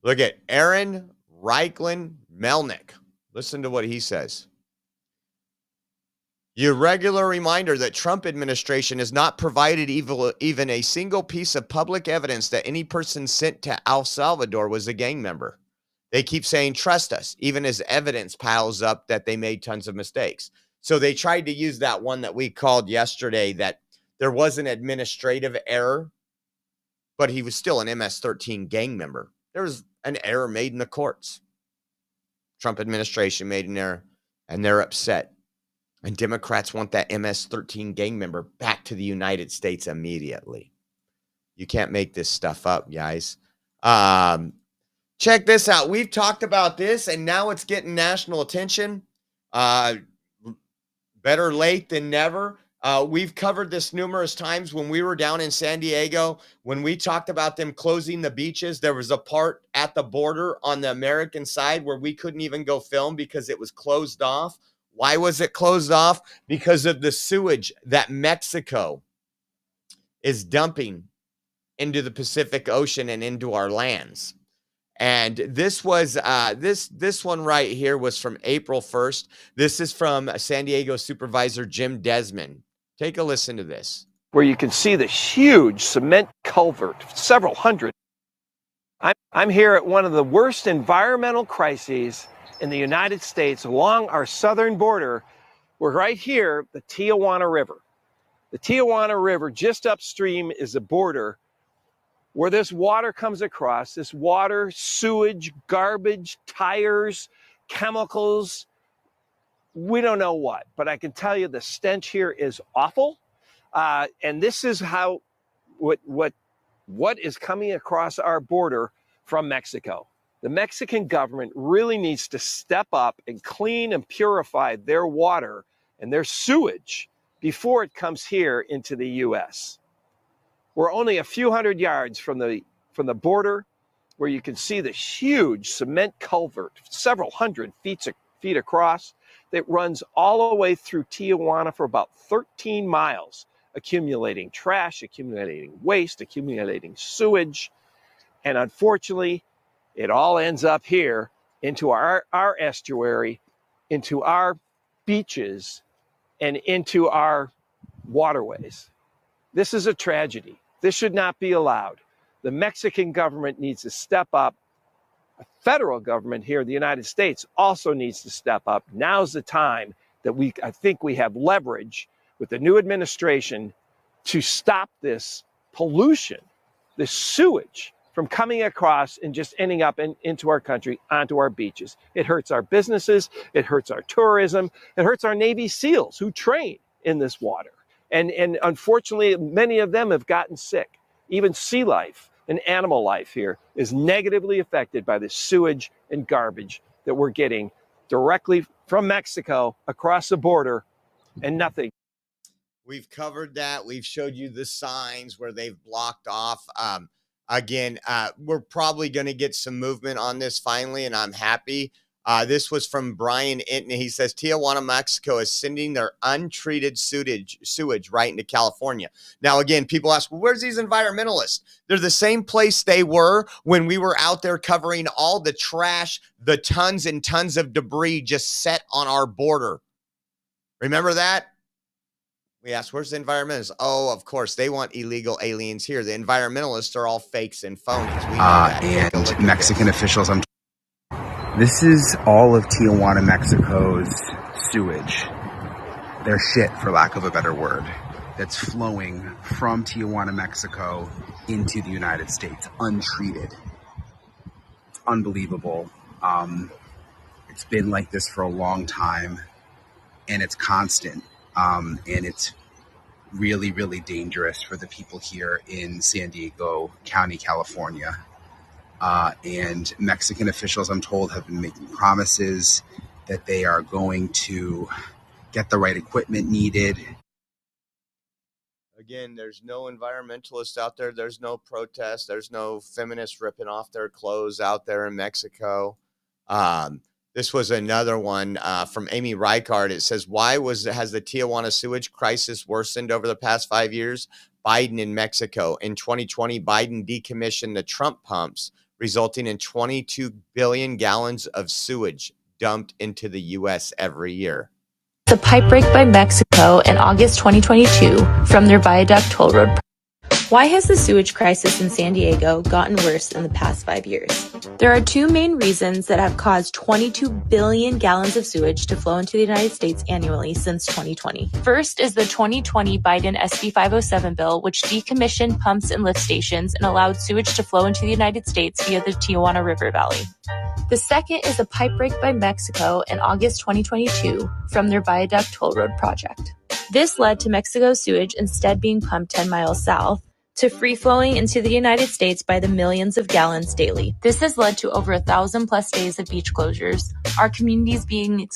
Look at Aaron Reichlin Melnick. Listen to what he says. Your regular reminder that Trump administration has not provided even a single piece of public evidence that any person sent to El Salvador was a gang member. They keep saying, trust us, even as evidence piles up that they made tons of mistakes. So they tried to use that one that we called yesterday, that there was an administrative error, but he was still an MS-13 gang member. There was an error made in the courts. Trump administration made an error, and they're upset. And Democrats want that MS-13 gang member back to the United States immediately. You can't make this stuff up, guys. Check this out. We've talked about this, and now it's getting national attention. Better late than never. We've covered this numerous times when we were down in San Diego. When we talked about them closing the beaches, there was a part at the border on the American side where we couldn't even go film because it was closed off. Why was it closed off? Because of the sewage that Mexico is dumping into the Pacific Ocean and into our lands. And this was this one right here was from April 1st. This is from San Diego Supervisor Jim Desmond. Take a listen to this. Where you can see the huge cement culvert, several hundred. I'm here at one of the worst environmental crises in the United States along our southern border. We're right here, the Tijuana River. The Tijuana River, just upstream, is a border where this water comes across. This water, sewage, garbage, tires, chemicals, we don't know what, but I can tell you the stench here is awful. And this is how what is coming across our border from Mexico. The Mexican government really needs to step up and clean and purify their water and their sewage before it comes here into the U.S. We're only a few hundred yards from the border, where you can see the huge cement culvert, several hundred feet across, that runs all the way through Tijuana for about 13 miles, accumulating trash, accumulating waste, accumulating sewage. And unfortunately, it all ends up here into our estuary, into our beaches, and into our waterways. This is a tragedy. This should not be allowed. The Mexican government needs to step up. The federal government here in the United States also needs to step up. Now's the time that I think we have leverage with the new administration to stop this pollution, this sewage, from coming across and just ending up into our country, onto our beaches. It hurts our businesses, it hurts our tourism, it hurts our Navy SEALs who train in this water. And unfortunately, many of them have gotten sick. Even sea life and animal life here is negatively affected by the sewage and garbage that we're getting directly from Mexico across the border, and nothing. We've covered that. We've showed you the signs where they've blocked off. Again, we're probably going to get some movement on this finally, and I'm happy. This was from Brian Inton. He says Tijuana, Mexico is sending their untreated sewage right into California. Now, again, people ask, well, where's these environmentalists? They're the same place they were when we were out there covering all the trash, the tons and tons of debris just set on our border. Remember that? We asked, where's the environmentalists? Oh, of course, they want illegal aliens here. The environmentalists are all fakes and phonies. We know that. And Mexican officials, this is all of Tijuana, Mexico's sewage. Their shit, for lack of a better word, that's flowing from Tijuana, Mexico into the United States, untreated. It's unbelievable. It's been like this for a long time, and it's constant. And it's really, really dangerous for the people here in San Diego County, California. And Mexican officials, I'm told, have been making promises that they are going to get the right equipment needed. Again, there's no environmentalists out there. There's no protest. There's no feminists ripping off their clothes out there in Mexico. This was another one from Amy Reichardt. It says, why has the Tijuana sewage crisis worsened over the past 5 years? Biden in Mexico. In 2020, Biden decommissioned the Trump pumps, resulting in 22 billion gallons of sewage dumped into the U.S. every year. The pipe break by Mexico in August 2022 from their viaduct toll road. Why has the sewage crisis in San Diego gotten worse in the past 5 years? There are two main reasons that have caused 22 billion gallons of sewage to flow into the United States annually since 2020. First is the 2020 Biden SB 507 bill, which decommissioned pumps and lift stations and allowed sewage to flow into the United States via the Tijuana River Valley. The second is a pipe break by Mexico in August 2022 from their viaduct toll road project. This led to Mexico's sewage instead being pumped 10 miles south to free-flowing into the United States by the millions of gallons daily. This has led to over 1,000+ days of beach closures, our communities being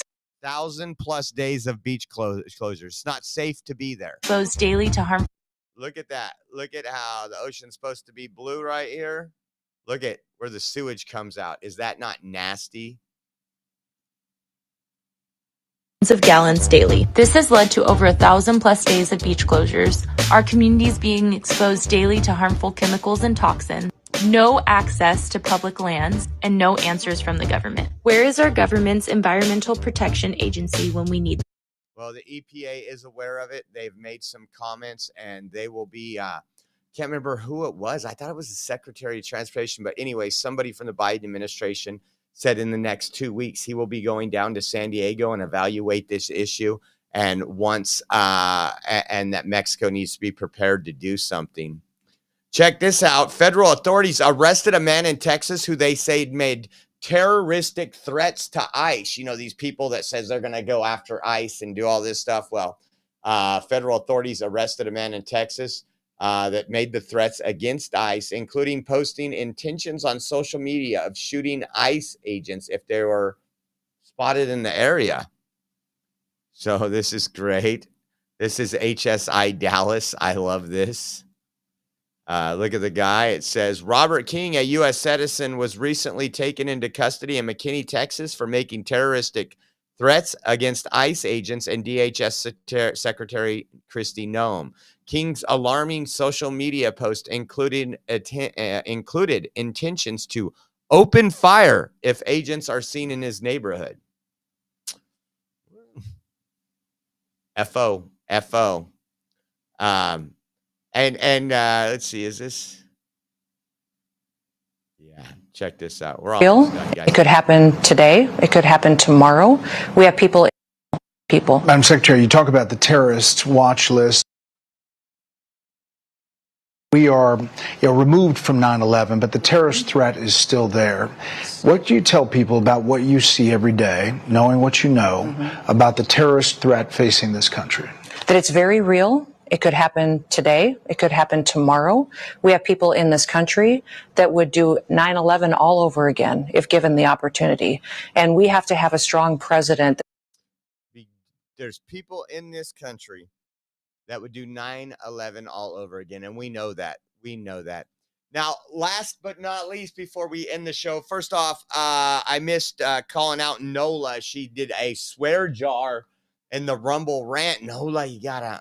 1,000+ days of beach closures. It's not safe to be there. exposed daily to harmful. Look at that. Look at how the ocean's supposed to be blue right here. Look at where the sewage comes out. Is that not nasty? Of gallons daily. This has led to over 1,000+ days of beach closures, our communities being exposed daily to harmful chemicals and toxins, no access to public lands, and no answers from the government. Where is our government's Environmental Protection Agency when we need them? Well, the EPA is aware of it. They've made some comments, and they will be, can't remember who it was. I thought it was the Secretary of Transportation, but anyway, somebody from the Biden administration said in the next 2 weeks he will be going down to San Diego and evaluate this issue. And once and that Mexico needs to be prepared to do something. Check this out. Federal authorities arrested a man in Texas who they say made terroristic threats to ICE. You know, these people that says they're going to go after ICE and do all this stuff. Well, federal authorities arrested a man in Texas that made the threats against ICE, including posting intentions on social media of shooting ICE agents if they were spotted in the area. So this is great. This is HSI Dallas. I love this. Look at the guy. It says, Robert King, a U.S. citizen, was recently taken into custody in McKinney, Texas for making terroristic threats against ICE agents and DHS Secretary Kristi Noem. King's alarming social media post included intentions to open fire if agents are seen in his neighborhood. FO. And let's see, is this? Yeah, check this out. We're all guys. It could happen today. It could happen tomorrow. We have people. Madam Secretary, you talk about the terrorist watch list. We are removed from 9/11, but the terrorist threat is still there. What do you tell people about what you see every day, knowing what you know about the terrorist threat facing this country? That it's very real. It could happen today. It could happen tomorrow. We have people in this country that would do 9/11 all over again if given the opportunity. And we have to have a strong president. There's people in this country that would do 9/11 all over again. And we know that. We know that. Now, last but not least, before we end the show, first off, I missed calling out Nola. She did a swear jar in the Rumble rant. Nola, you gotta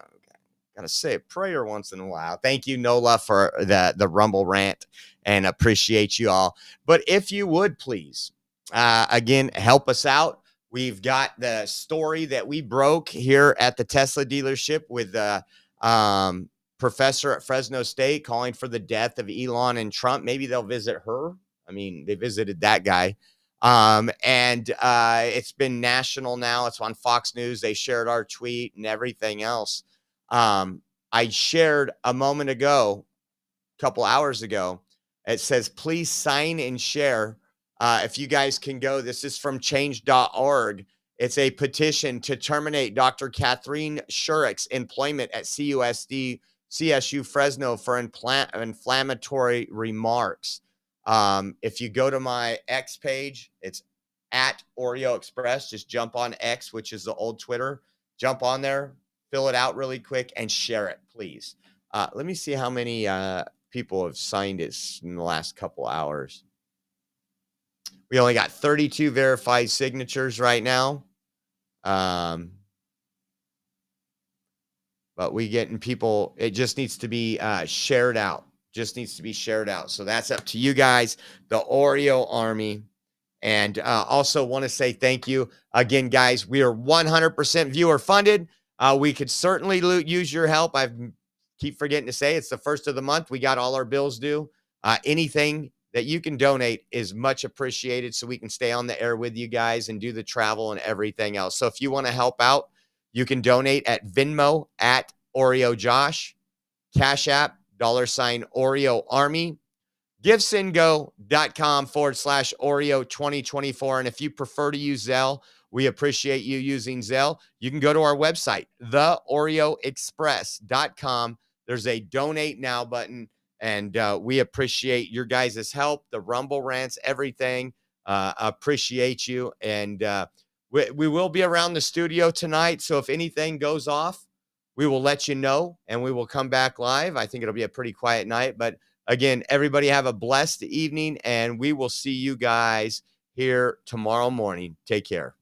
say a prayer once in a while. Thank you, Nola, for the Rumble rant, and appreciate you all. But if you would please, again, help us out. We've got the story that we broke here at the Tesla dealership with the professor at Fresno State calling for the death of Elon and Trump. Maybe they'll visit her. I mean, they visited that guy. And it's been national now. It's on Fox News. They shared our tweet and everything else. I shared a moment ago, a couple hours ago. It says, please sign and share. If you guys can go, this is from change.org. It's a petition to terminate Dr. Catherine Shurick's employment at CSU Fresno for inflammatory remarks. If you go to my X page, it's at Oreo Express. Just jump on X, which is the old Twitter. Jump on there, fill it out really quick, and share it, please. Let me see how many people have signed it in the last couple hours. We only got 32 verified signatures right now. But we getting people, it just needs to be shared out. Just needs to be shared out. So that's up to you guys, the Oreo Army. And also want to say thank you again, guys. We are 100% viewer funded. We could certainly use your help. I keep forgetting to say it's the first of the month. We got all our bills due. Anything that you can donate is much appreciated so we can stay on the air with you guys and do the travel and everything else. So if you want to help out, you can donate at Venmo at Oreo Josh, Cash App, $ Oreo Army, GiveSendGo.com/Oreo 2024. And if you prefer to use Zelle, we appreciate you using Zelle. You can go to our website, theoreoexpress.com. There's a donate now button, and we appreciate your guys' help, the Rumble rants, everything. Appreciate you. And we will be around the studio tonight. So if anything goes off, we will let you know and we will come back live. I think it'll be a pretty quiet night, but again, everybody have a blessed evening, and we will see you guys here tomorrow morning. Take care.